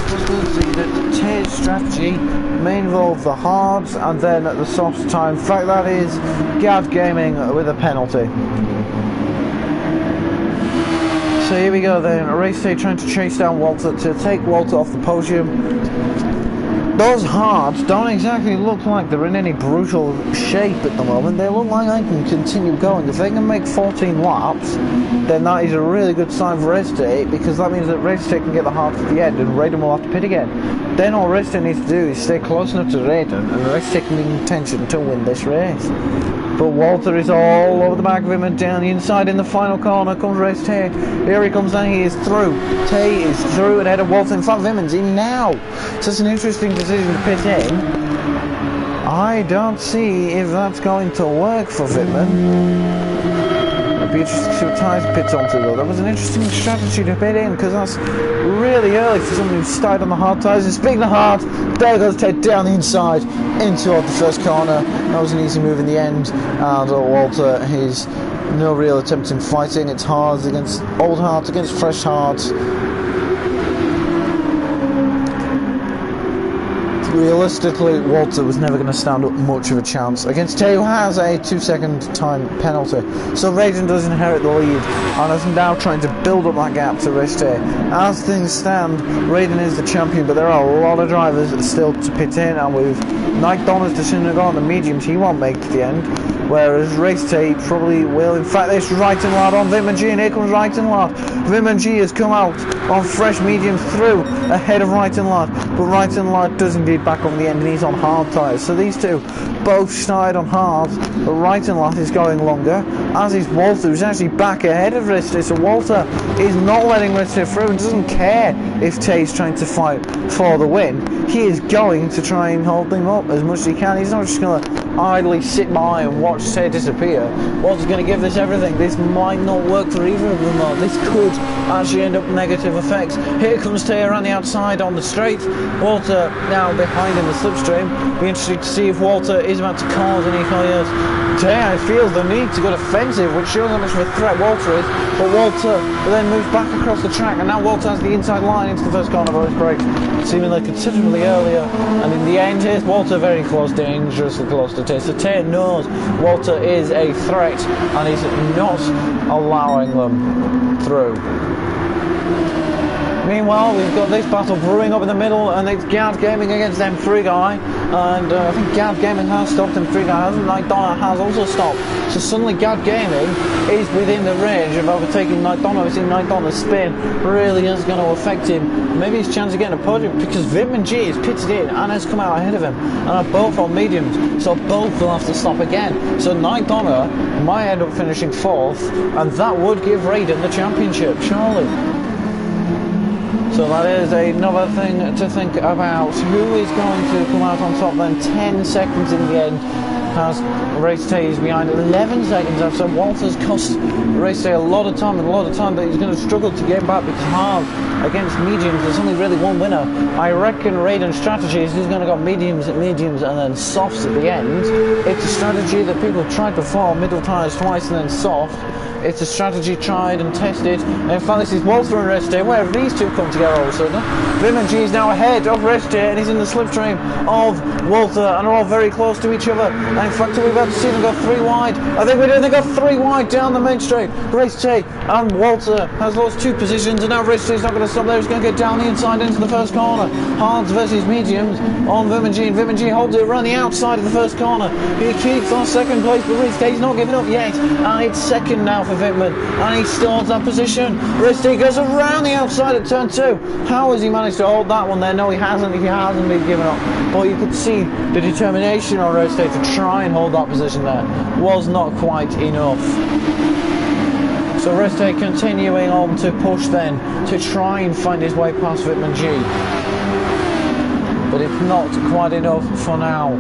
possibly that Tay's strategy may involve the hards and then the soft time. In fact, that is Gad Gaming with a penalty. So here we go then. Race day trying to chase down Walter to take Walter off the podium. Those hards don't exactly look like they're in any brutal shape at the moment. They look like they can continue going. If they can make 14 laps, then that is a really good sign for Reste, because that means that Reste can get the hards to the end and Raiden will have to pit again. Then all Reste needs to do is stay close enough to Raiden, and Reste can be in contention to win this race. But Walter is all over the back of him, and down the inside in the final corner comes Race Tay. Here he comes down, he is through. Tay is through and ahead of Walter. In fact, Vimmen's in now. So it's an interesting decision to pit in. I don't see if that's going to work for Vimmen. It'd be interesting to see what tyres pits onto though. That was an interesting strategy to pit in, because that's really early for someone who started on the hard tyres. And speaking of hard, there goes Ted down the inside into the first corner. That was an easy move in the end, and Walter, he's no real attempt in fighting. It's hards against old hards against fresh hards. Realistically, Walter was never going to stand up much of a chance against Tay, who has a 2-second time penalty. So Raiden does inherit the lead and is now trying to build up that gap to Reste. As things stand, Raiden is the champion, but there are a lot of drivers still to pit in, and with Night Donna's decision to go on the mediums, he won't make it to the end. Whereas Race Tay probably will. In fact, this Raiden lad on Vim and G, and here comes Raiden lad. Vim and G has come out on fresh mediums through ahead of Raiden lad, but Raiden lad does indeed back on the end, and he's on hard tyres. So these two both started on hard, but Raiden lad is going longer, as is Walter, who's actually back ahead of Reste. So Walter is not letting Reste through and doesn't care if Tay's trying to fight for the win. He is going to try and hold him up as much as he can. He's not just going to idly sit by and watch Tay disappear. Walter's going to give this everything. This might not work for either of them though. This could actually end up negative effects. Here comes Tay around the outside on the straight. Walter now behind in the slipstream. Be interesting to see if Walter is about to cause any failures. Tay feels the need to go defensive, which shows how much of a threat Walter is, but Walter then moves back across the track, and now Walter has the inside line into the first corner of his brakes, seemingly considerably earlier, and in the end here's Walter very close, dangerously close to Tay. So Tay knows Walter is a threat and he's not allowing them through. Meanwhile, we've got this battle brewing up in the middle, and it's Gad Gaming against M3 Guy, and I think Gad Gaming has stopped, M3 Guy hasn't, Night Donna has also stopped. So suddenly Gad Gaming is within the range of overtaking Night Donna. We've seen Night Donna's spin really is going to affect him. Maybe his chance of getting a podium, because Vimman G is pitted in and has come out ahead of him, and are both on mediums, so both will have to stop again. So Night Donna might end up finishing 4th, and that would give Raiden the championship, surely. So that is another thing to think about. Who is going to come out on top then? 10 seconds in the end. As Race Tay is behind 11 seconds after. Walter's cost Race Tay a lot of time, but he's going to struggle to get back because hard against mediums, there's only really one winner. I reckon Raiden's strategy is he's going to go mediums, and then softs at the end. It's a strategy that people tried before, middle tyres twice and then soft. It's a strategy tried and tested. And in fact, this is Walter and Reste, where these two come together all of a sudden. Vimman G is now ahead of Reste, and he's in the slipstream of Walter, and are all very close to each other. And in fact, we're about to see them go 3 wide. I think we do. They got 3 wide down the main straight. Reste and Walter has lost 2 positions, and now Reste is not going to stop there. He's going to get down the inside into the first corner. Hards versus mediums on Vimman G, and Vimman G holds it around the outside of the first corner. He keeps on second place, but Reste not giving up yet, and it's second now for Vimman, and he stalls that position. Reste goes around the outside at turn 2. How has he managed to hold that one there? No, he hasn't been given up, but you could see the determination on Reste to try and hold that position there was not quite enough. So Reste continuing on to push then to try and find his way past Vimman G, but it's not quite enough for now.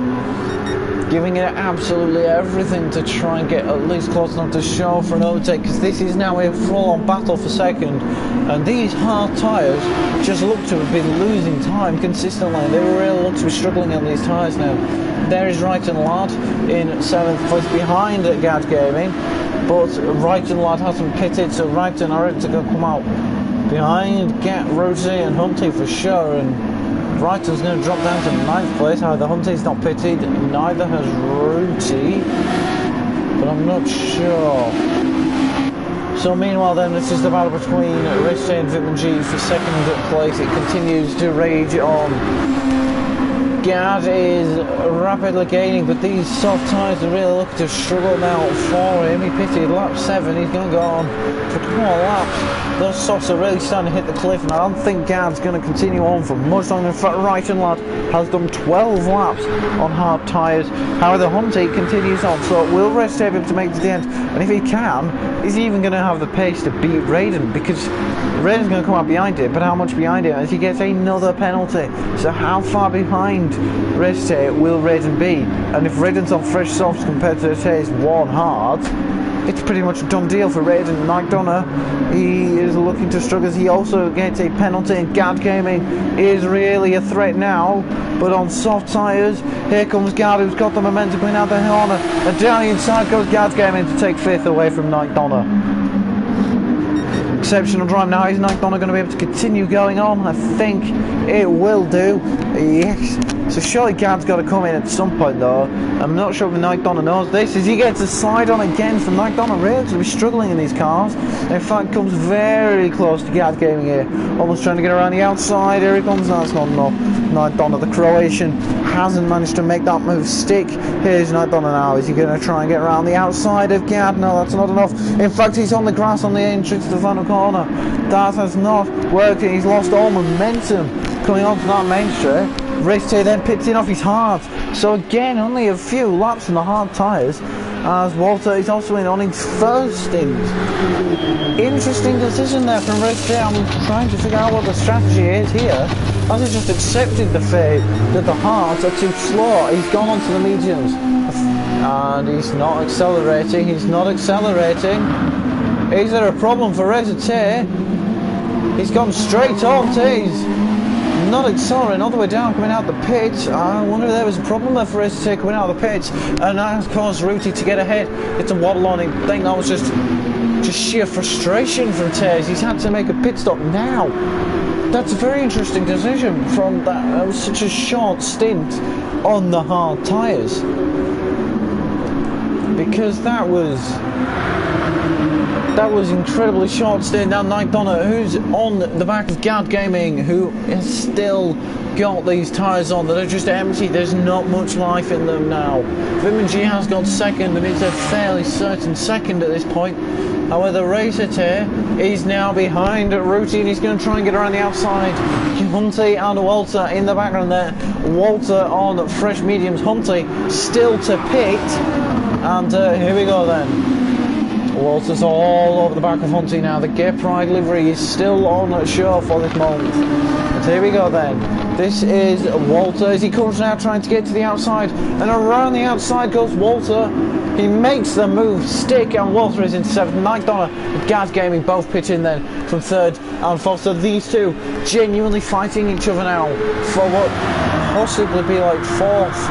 Giving it absolutely everything to try and get at least close enough to show for an overtake, because this is now a full-on battle for second, and these hard tyres just look to have been losing time consistently. They really look to be struggling on these tyres now. There is Wrighton Lad in 7th place behind Gad Gaming, but Wrighton Lad hasn't pitted, so Wrighton are ready to go come out behind Gat, Rosie and Hunty for sure, and Wrighton's going to drop down to 9th place. However, Hunty's not pitted, neither has Ruti, but I'm not sure. So meanwhile then, this is the battle between Reste and Vimman G for 2nd place. It continues to rage on. Gad is rapidly gaining, but these soft tyres are really looking to struggle now for him. He pitted lap 7, he's going to go on for a couple more laps. Those softs are really starting to hit the cliff, and I don't think Gad's going to continue on for much longer. In fact, Wrighton Lad has done 12 laps on hard tyres. However, Hunty continues on, so will Reste be able to make it to the end? And if he can, he's even going to have the pace to beat Raiden, because Raiden's going to come out behind it, but how much behind it as he gets another penalty? So how far behind Reste will Raiden be? And if Raiden's on fresh softs compared to Raste's one hard, it's pretty much a done deal for Raiden. Night Donna, he is looking to struggle as he also gets a penalty, and Gad Gaming is really a threat now, but on soft tyres. Here comes Gad, who's got the momentum going out the corner, and down the inside goes Gad Gaming to take 5th away from Night Donna. Exceptional drive now. Is Night Donna going to be able to continue going on? I think it will do. Yes. So surely Gad's got to come in at some point though. I'm not sure if Night Donna knows this, as he gets a slide on again from Night Donna. Really to be struggling in these cars. In fact, comes very close to Gad Gaming here. Almost trying to get around the outside. Here he comes. That's not enough. Night Donna, the Croatian, hasn't managed to make that move stick. Here's Night Donna now. Is he going to try and get around the outside of Gad? No, that's not enough. In fact, he's on the grass on the entrance to the final corner. That has not worked. He's lost all momentum coming onto that main straight. Reste then pits in off his hard. So again, only a few laps in the hard tyres, as Walter is also in on his first stint. Interesting decision there from Reste. I'm trying to figure out what the strategy is here. Has he just accepted the fate that the hards are too slow? He's gone on to the mediums. And he's not accelerating, he's not accelerating. Is there a problem for Rezate? He's gone straight on, he's not accelerating all the way down, coming out the pit. I wonder if there was a problem there for Rezate coming out of the pit, and that has caused Ruti to get ahead. It's a waddle on him. I think that was just sheer frustration from Taze. He's had to make a pit stop now. That's a very interesting decision from that. It was such a short stint on the hard tyres, because that was incredibly short stint. Now Nike Donna, who's on the back of Gad Gaming, who has still got these tyres on that are just empty. There's not much life in them now. Vimanji has got second, and it's a fairly certain second at this point. However, Rezate is now behind Ruti, and he's going to try and get around the outside. Hunty and Walter in the background there. Walter on fresh mediums. Hunty still to pit. And here we go then. Walter's all over the back of Hunty now. The Gay Pride livery is still on show for this moment. And here we go then. This is Walter as he comes now trying to get to the outside. And around the outside goes Walter. He makes the move stick, and Walter is in seventh. Nike Donna and Gaz Gaming both pitch in then from third and fourth. So these two genuinely fighting each other now for what possibly be like fourth.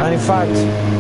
And in fact,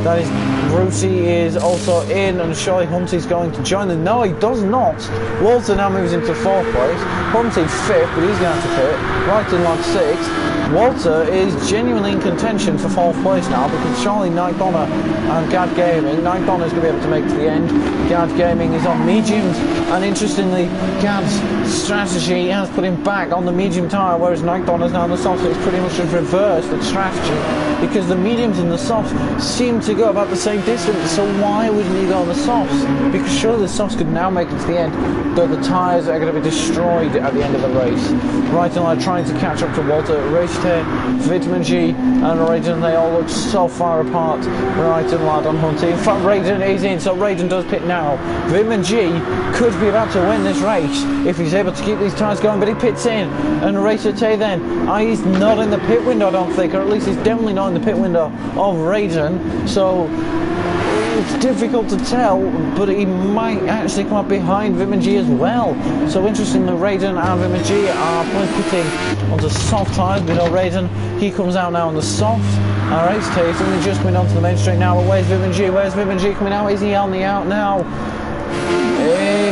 that is Ruti is also in, and surely Hunty's going to join them. No, he does not. Walter now moves into fourth place. Hunty fifth, but he's going to have to pit. Right in line sixth. Walter is genuinely in contention for fourth place now, because surely Nike Donna and Gad Gaming. Nike Donna is going to be able to make to the end. Gad Gaming is on mediums, and interestingly, Gad's strategy has put him back on the medium tyre, whereas Nike Donna is now on the soft. So it's pretty much just reversed the strategy, because the mediums and the softs seem to go about the same distance. So why wouldn't you go on the softs? Because surely the softs could now make it to the end, though the tyres are going to be destroyed at the end of the race. Right in line trying to catch up to Walter. Vitamin G and Raiden, they all look so far apart. Right in line on Hunty. In fact, Raiden is in, so Raiden does pit now. Vitamin G could be about to win this race if he's able to keep these tyres going, but he pits in. And Rezate then, he's not in the pit window, I don't think, or at least he's definitely not in the pit window of Raiden. So it's difficult to tell, but he might actually come up behind Vimanji as well. So interestingly, Raiden and Vimanji are both pitting onto soft tyres. We know Raiden, he comes out now on the soft. Alright, it's tasting, they're just coming onto the main straight now. But where's Vimanji? Where's Vimanji coming out? Is he on the out now?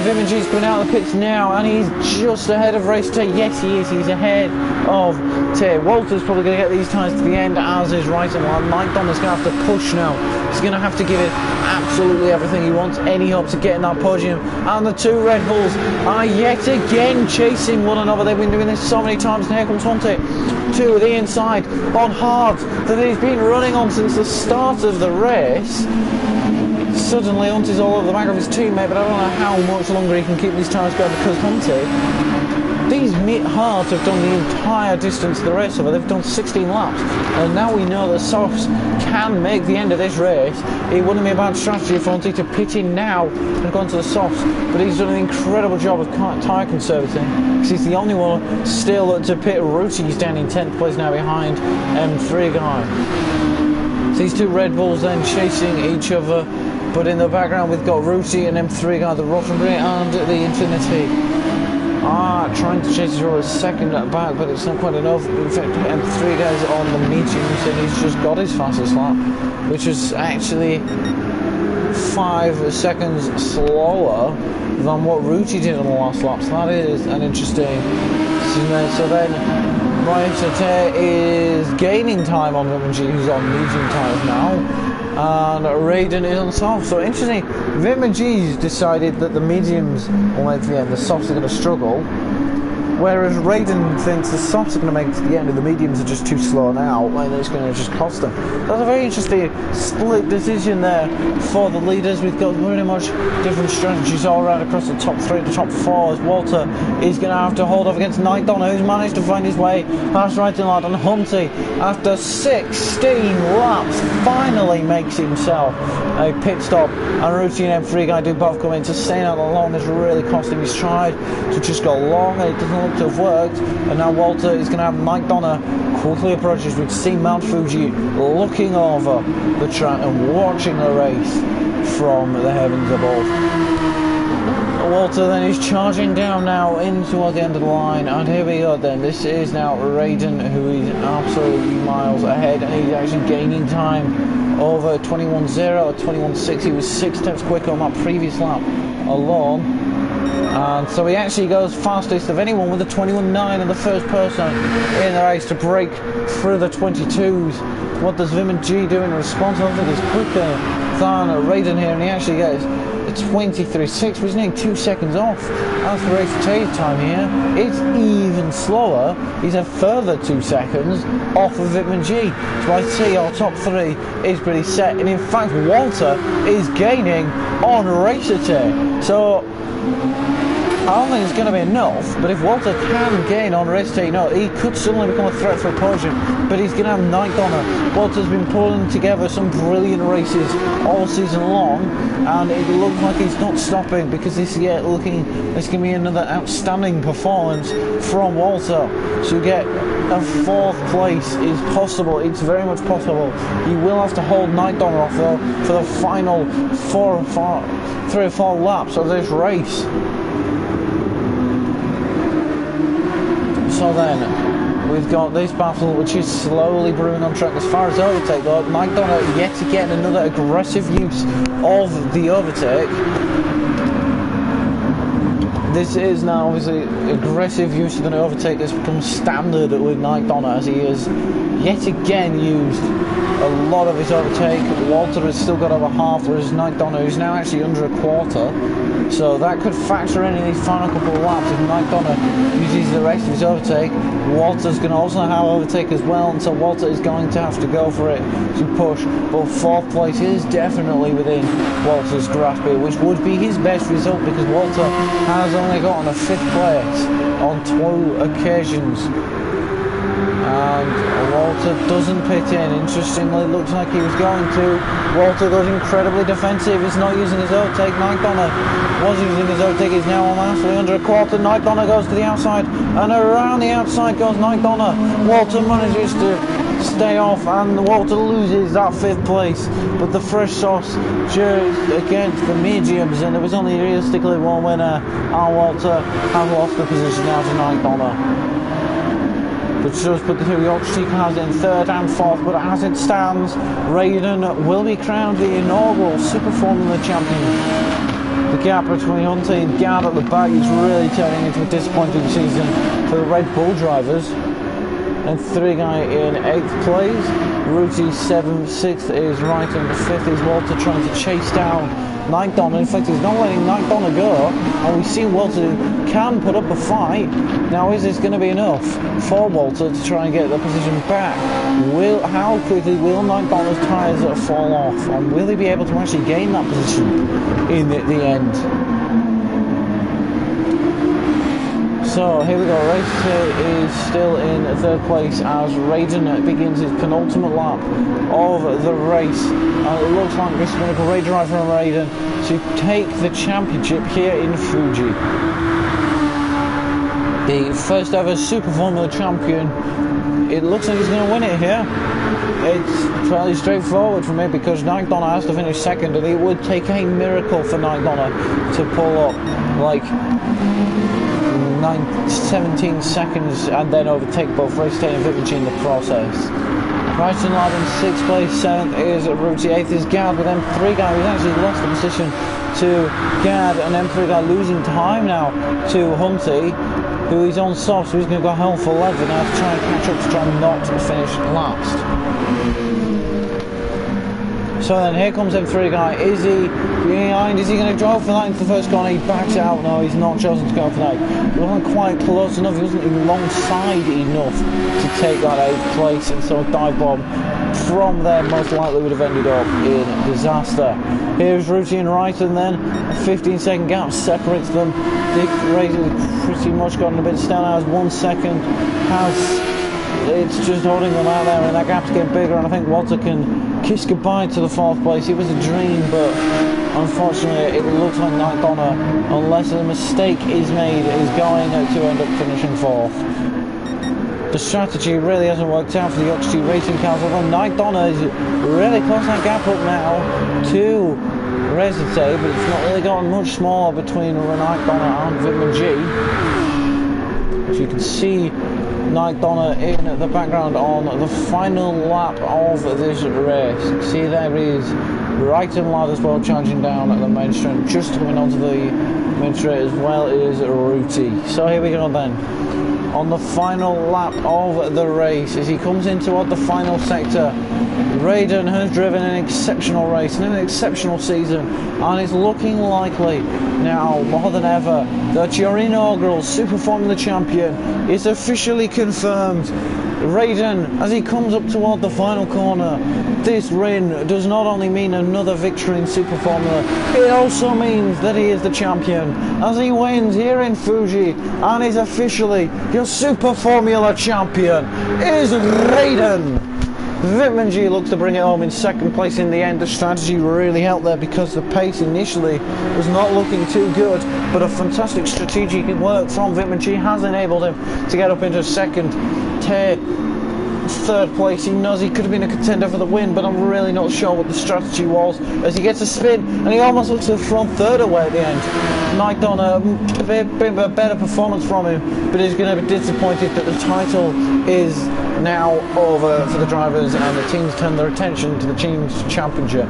Vimanji's coming out of the pits now, and he's just ahead of Rezate. Yes, he is. He's ahead of Tay. Walter's probably going to get these tyres to the end, as is right in line. Nike Donna's going to have to push now. He's going to have to give it absolutely everything he wants, any hope to get in that podium. And the two Red Bulls are yet again chasing one another. They've been doing this so many times, and here comes Hunty to the inside on hard that he's been running on since the start of the race. Suddenly Hunty's all over the back of his teammate, but I don't know how much longer he can keep these tyres going, because Hunty, these mid-hards have done the entire distance of the race over. They've done 16 laps, and now we know that softs can make the end of this race. It wouldn't be a bad strategy for Hunty to pit in now and go into the softs, but he's done an incredible job of tyre conserving, because he's the only one still to pit. Ruti's down in 10th place now behind M3 guy. So these two Red Bulls then chasing each other. But in the background we've got Ruti and M3 guy, the Rottenbury and the Infinity. Trying to chase her a second back, but it's not quite enough. In fact, M3 guy's on the mediums, and he's just got his fastest lap, which is actually 5 seconds slower than what Ruti did on the last lap. So that is an interesting. So then Rezate is gaining time on Vimanji, who's on medium tyres now. And Raiden is on soft. So interesting, Vimanji's decided that the mediums will make the end, the softs are going to struggle, whereas Raiden thinks the softs are going to make it to the end and the mediums are just too slow now, and it's going to just cost them. That's a very interesting split decision there for the leaders. We've got pretty much different strategies all around across the top 3, the top 4, as Walter is going to have to hold off against Nike Donna, who's managed to find his way past right in line, and Hunty, after 16 laps, finally makes himself a pit stop, and Ruti and M3 guy do both come in. To stay out long has really cost him. He's tried to just go long, and it doesn't look looked to have worked, and now Walter is going to have Mike Donner quickly approaches. We can see Mount Fuji looking over the track and watching the race from the heavens above. Walter then is charging down now in toward the end of the line, and here we go then. This is now Raiden, who is absolutely miles ahead, and he's actually gaining time over 21.0 or 21.6. He was 6 steps quicker on that previous lap alone, and so he actually goes fastest of anyone with a 21.9 and the first person in the race to break through the 22s. What does Vim and G do in response? I don't think it's quicker than Raiden here, and he actually gets 23.6, which is nearly 2 seconds off. As for race rotated time here, it's even slower. He's a further 2 seconds off of Vitamin G. So I see our top 3 is pretty set, and in fact Walter is gaining on race attack. So I don't think it's going to be enough, but if Walter can gain on race day, he could suddenly become a threat for a podium, but he's going to have Night Donner. Walter's been pulling together some brilliant races all season long, and it looks like he's not stopping, because this is going to be another outstanding performance from Walter. So you get a 4th place is possible. It's very much possible. You will have to hold Night Donner off though for the final 3 or 4 laps of this race. So then, we've got this battle which is slowly brewing on track. As far as overtake though, Mike Donner yet again another aggressive use of the overtake. This is now obviously aggressive use of the overtake that's become standard with Mike Donner, as he has yet again used a lot of his overtake. Walter has still got over half, whereas Mike Donner is now actually under a quarter. So that could factor in these final couple of laps. If Mike Donner uses the rest of his overtake, Walter's going to also have overtake as well, and so Walter is going to have to go for it to push. But 4th place is definitely within Walter's grasp here, which would be his best result, because Walter has only gotten a 5th place on 2 occasions. And Walter doesn't pit in. Interestingly, it looks like he was going to. Walter goes incredibly defensive. He's not using his overtake. Mike Donner was using his overtake. He's now almost under a quarter. Mike Donner goes to the outside, and around the outside goes Mike Donner. Walter manages to stay off, and Walter loses that 5th place. But the fresh sauce cheers against the mediums, and there was only realistically one winner, and Walter has lost the position now to Mike Donner. But just put the 2 Yorkshire cars in 3rd and 4th, but as it stands, Raiden will be crowned the inaugural Super Formula champion. The gap between Hunter and Gard at the back is really turning into a disappointing season for the Red Bull drivers. And 3 guy in 8th place, Ruti 7th, 6th is Raiden, 5th is Walter trying to chase down Night Donner. In fact, he's not letting Night Donner go, and we've seen Walter can put up a fight. Now, is this going to be enough for Walter to try and get the position back? How quickly will Night Donner's tyres fall off, and will he be able to actually gain that position in the end? So here we go, race 2 is still in 3rd place as Raiden begins his penultimate lap of the race. And it looks like this has been a great drive from Raiden to take the championship here in Fuji. The first ever Super Formula champion. It looks like he's going to win it here. It's fairly straightforward for me, because Night Donner has to finish 2nd, and it would take a miracle for Night Donner to pull up like 17 seconds and then overtake both Race Day and Vivici in the process. Bryson Ladd in 6th place, 7th is Ruti, 8th is Gard, with M3 guy who's actually lost the position to Gard, and M3 guy losing time now to Hunty, who is on soft, so he's going to go hell for leather now to try and catch up, to try and not finish last. So then here comes M3 guy. Is he behind? Is he going to go for that into the first corner? He backs out. No, he's not chosen to go for that. He wasn't quite close enough. He wasn't alongside enough to take that 8th place, and so a dive bomb from there most likely would have ended up in disaster. Here's Ruti and Raiden then. A 15-second gap separates them. Dick Raiden pretty much gotten a bit down as 1 second. It's just holding them out there, and that gap's getting bigger, and I think Walter can kiss goodbye to the 4th place. It was a dream, but unfortunately, it looks like Night Donner, unless a mistake is made, is going to end up finishing 4th. The strategy really hasn't worked out for the Oxy Racing cars, although Night Donner is really close that gap up now to Resite, but it's not really gotten much smaller between Night Donner and Vitman G. As you can see, Night Donner in the background on the final lap of this race. See, there is Brighton Lad as well, charging down at the main straight, just coming onto the main straight, as well as Ruti. So here we go then. On the final lap of the race, as he comes into the final sector, Raiden has driven an exceptional race and an exceptional season, and it's looking likely now more than ever that your inaugural Super Formula champion is officially confirmed. Raiden, as he comes up toward the final corner, this win does not only mean another victory in Super Formula, it also means that he is the champion, as he wins here in Fuji, and is officially your Super Formula champion is Raiden. Vitman G looks to bring it home in 2nd place in the end. The strategy really helped there because the pace initially was not looking too good, but a fantastic strategic work from Vitman G has enabled him to get up into 2nd tier. 3rd place, he knows he could have been a contender for the win, but I'm really not sure what the strategy was, as he gets a spin and he almost looks to have thrown 3rd away at the end. Night Donner, a bit of a better performance from him, but he's going to be disappointed that the title is now over for the drivers and the teams turn their attention to the team's championship.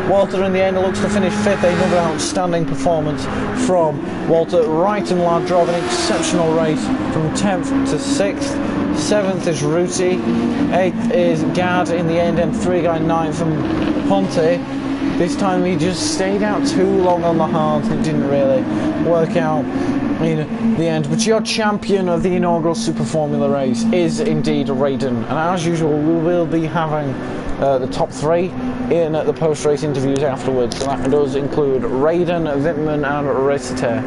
Walter in the end looks to finish 5th, another outstanding performance from Walter. Wright and Ladd drove an exceptional race from 10th to 6th. 7th is Ruti, 8th is Gad in the end, and 3 guy 9th from Ponte. This time he just stayed out too long on the hard, it didn't really work out in the end. But your champion of the inaugural Super Formula race is indeed Raiden, and as usual we will be having the top 3 in the post-race interviews afterwards, so that does include Raiden, Vitman and Resite.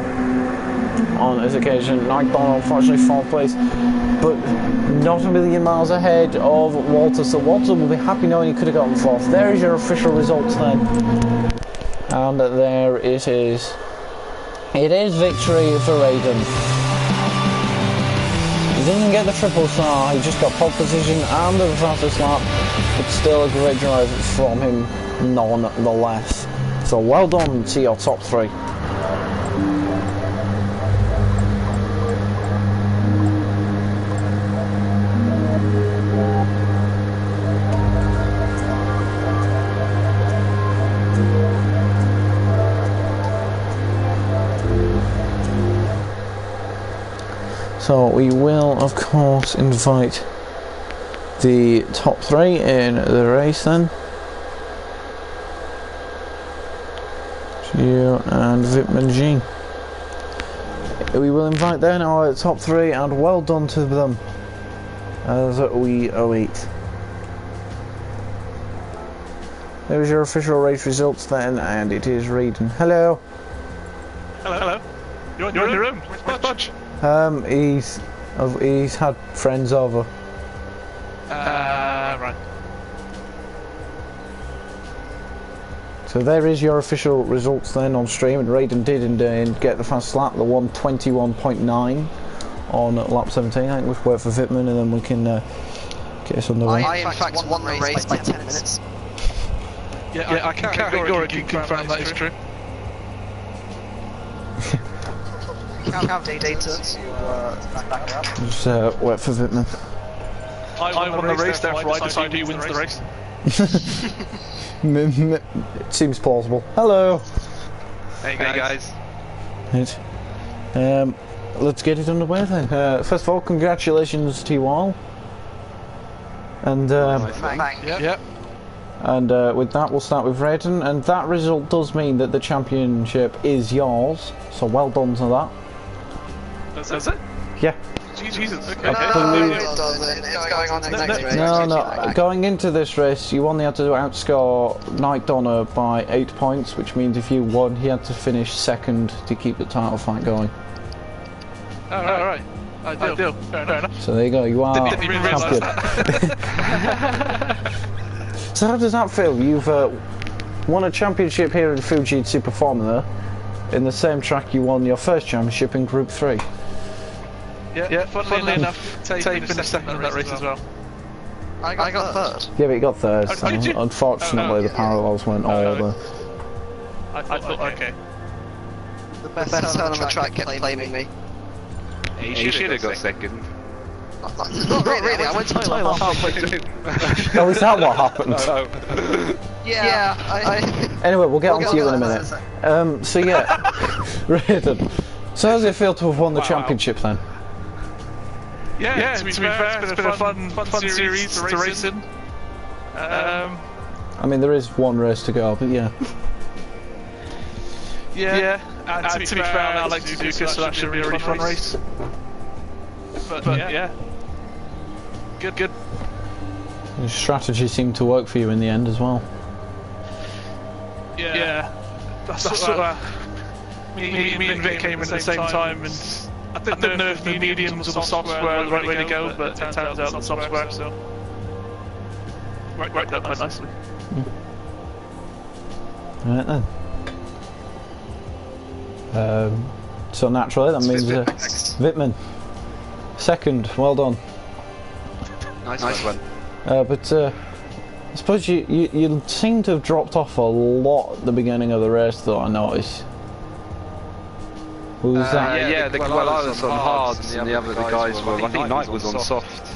On this occasion, Night Donner unfortunately 4th place, but not a million miles ahead of Walter, so Walter will be happy knowing he could have gotten 4th. There is your official results then, and there it is. It is victory for Raiden. He didn't get the triple star, he just got pole position and the fastest lap, but still a great drive from him nonetheless. So well done to your top 3. So we will, of course, invite the top 3 in the race then. Gio and Vitman G. We will invite then our top 3, and well done to them as we await. There's your official race results then, and it is Raiden. Hello. Hello. You're in your room. Where's Budge? He's had friends over. Right. So there is your official results then on stream, and Raiden did indeed get the fast lap, the 1:21.9 on lap 17. I think we've wait for Vitman and then we can get us underway. I in fact won the race by 10 minutes. Yeah, I can categorically confirm that is true. Have data to back it up. Just wait for Vitman. I won the race, therefore I decide who wins the race. It seems plausible. Hello. Hey guys. Right. Let's get it underway then. First of all, congratulations to you all. And Yep. And with that, we'll start with Raiden, and that result does mean that the championship is yours. So well done to that. Does it? Yeah. Jesus. Okay. No, it doesn't. It's going on to the next race. No. Going into this race, you only had to outscore Night Donner by 8 points, which means if you won, he had to finish 2nd to keep the title fight going. Oh, right. I do. Fair enough. So there you go. You are Didn't even realise champion. that. So how does that feel? You've won a championship here at Fuji Super Formula in the same track you won your first championship in Group 3. Yeah, funnily enough, Tay finished second in that race as well. I got third. Yeah, but you got third. So did you? unfortunately, the parallels weren't all there. I thought, okay. The best turn on the track kept blaming me. He should have got second. Not really, I went to the toilet halfway through. Oh, is that what happened? Yeah, Anyway, we'll get on to you in a minute. So yeah, Raiden. So how does it feel to have won the championship then? Yeah, to be fair, it's been a fun series to race in. I mean, there is one race to go, but yeah. Yeah, and to be fair, I like to do this, so that should be a really fun race. But yeah. Good. Your strategy seemed to work for you in the end as well. Yeah. That's sort of... Me and Vic came in at the same time, and I didn't know if the mediums or the softs were the right way to go, but it turns out the softs were, so... Worked out quite nicely. Right then. So naturally that means Wittmann. Second, well done. Nice one. But I suppose you seem to have dropped off a lot at the beginning of the race, though. I noticed. What was that? I was on hards, and the guys were. I think Knight was on soft,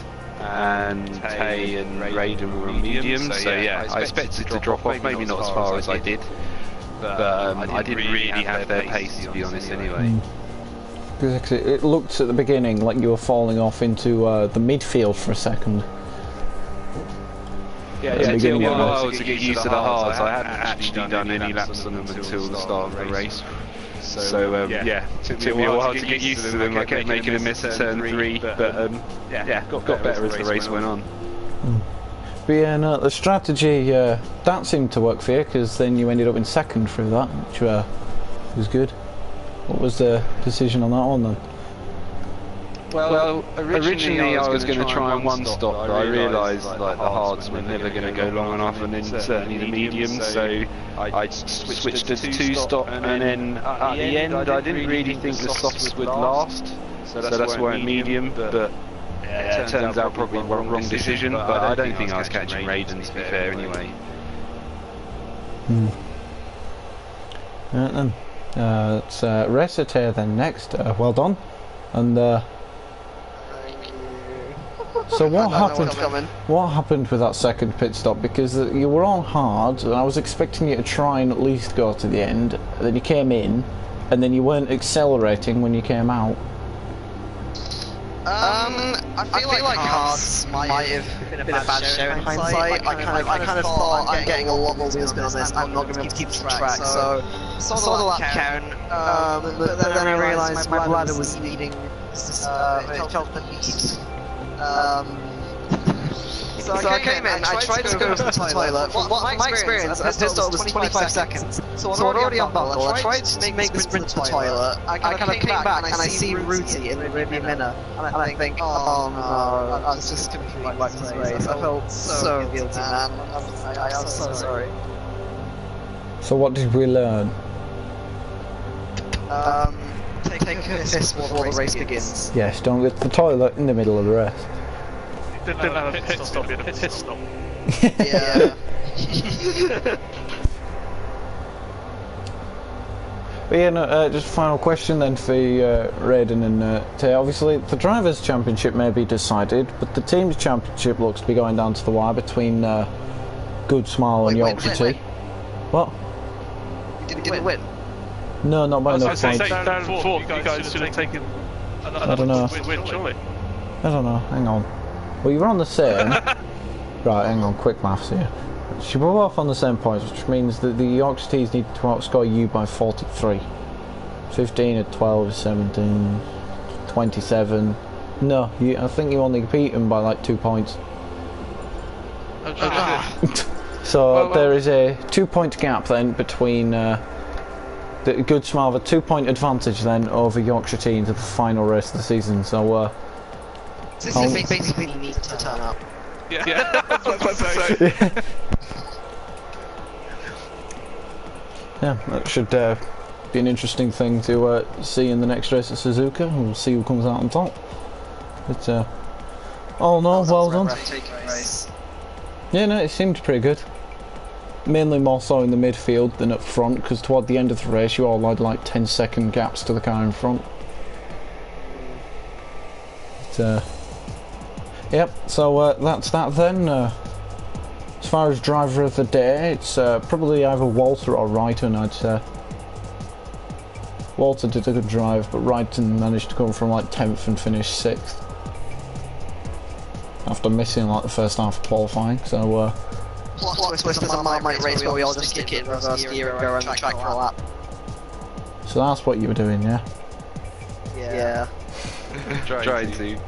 and Tay and Raiden were on medium. So yeah, I expected to drop off, maybe not as far as I did, but I didn't really have their pace, to be honest. Anyway. Because it looked at the beginning like you were falling off into the midfield for a second. Yeah, it took me a while to get used to the hards. I hadn't actually done any laps on them until the start of the race. So yeah, it took me a while to get used to them. I kept making a miss at turn 3, but got better as the race went on. But yeah, no, the strategy, that seemed to work for you, because then you ended up in second through that, which was good. What was the decision on that one then? Well, originally I was going to try and one stop, but I realised like the hards were never going to go long enough, and then certainly the mediums, so I switched to 2-stop, and then at the end I didn't really think the softs would last, so that's why I went medium, but it turns out probably wrong decision, but I don't think I was catching Raiden, to be fair, anyway. Right then. It's Recite then next. Well done. And so what happened? What happened with that second pit stop? Because you were on hard, and I was expecting you to try and at least go to the end. Then you came in, and then you weren't accelerating when you came out. I feel like hards might have been a bad show in hindsight. I kind of thought I'm getting a lot more wheel spin on this. I'm not going to keep the track, so I saw the lap count. But then I realised my bladder was needing. It felt the need. So I came in, I tried to go to the toilet. From my experience, a pit stop was 25 seconds. So I'm already unbuckled. I tried to make the sprint to the toilet. I kind of came back and I see Ruti in the rearview mirror. And I think, oh no, I was just completely wiped this race. I felt so guilty, man. I was so sorry. So what did we learn? Take a piss before the race begins. Yes, don't go to the toilet in the middle of the race. Didn't have a pit stop, you had a pit stop. Yeah. But yeah, no, just a final question then for Raiden and Tay. Obviously, the Drivers' Championship may be decided, but the Teams' Championship looks to be going down to the wire between Good Smile and Yorkshire Tea. What? You didn't win? No, not by enough points. Down fourth, you guys should have taken another win, surely. I don't know, hang on. Well, you were on the same. Right, hang on, quick maths here. So we're both on the same points, which means that the Yorkshire Teas need to outscore you by 43. 15 at 12 is 17. 27. No, I think you only beat them by like 2 points. So there is a 2-point gap then between the Good Smile, a 2-point advantage then over Yorkshire Tea into the final race of the season. So This is basically need to turn up. Yeah. yeah, that should be an interesting thing to see in the next race at Suzuka. We'll see who comes out on top. But all in all, well done. Yeah, no, it seemed pretty good. Mainly more so in the midfield than up front, because toward the end of the race you all had like 10-second gaps to the car in front. But, yep, so that's that then. As far as driver of the day, it's probably either Walter or Wrighton, I'd say. Walter did a good drive, but Wrighton managed to come from like 10th and finish 6th. After missing like the first half of qualifying, so plot twist is a Marmite race where we all just stick it in reverse gear and go around the track for a lap. So that's what you were doing, yeah? Yeah. Trying to.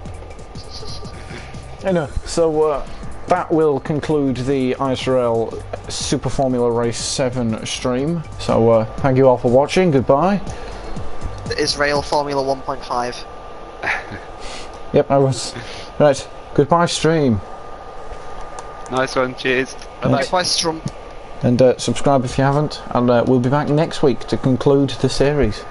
Anyway, so that will conclude the ISRL Super Formula Race 7 stream. So thank you all for watching, goodbye. The Israel Formula 1.5. Yep, I was... Right, goodbye stream. Nice one, cheers. Goodbye Strump. And subscribe if you haven't, and we'll be back next week to conclude the series.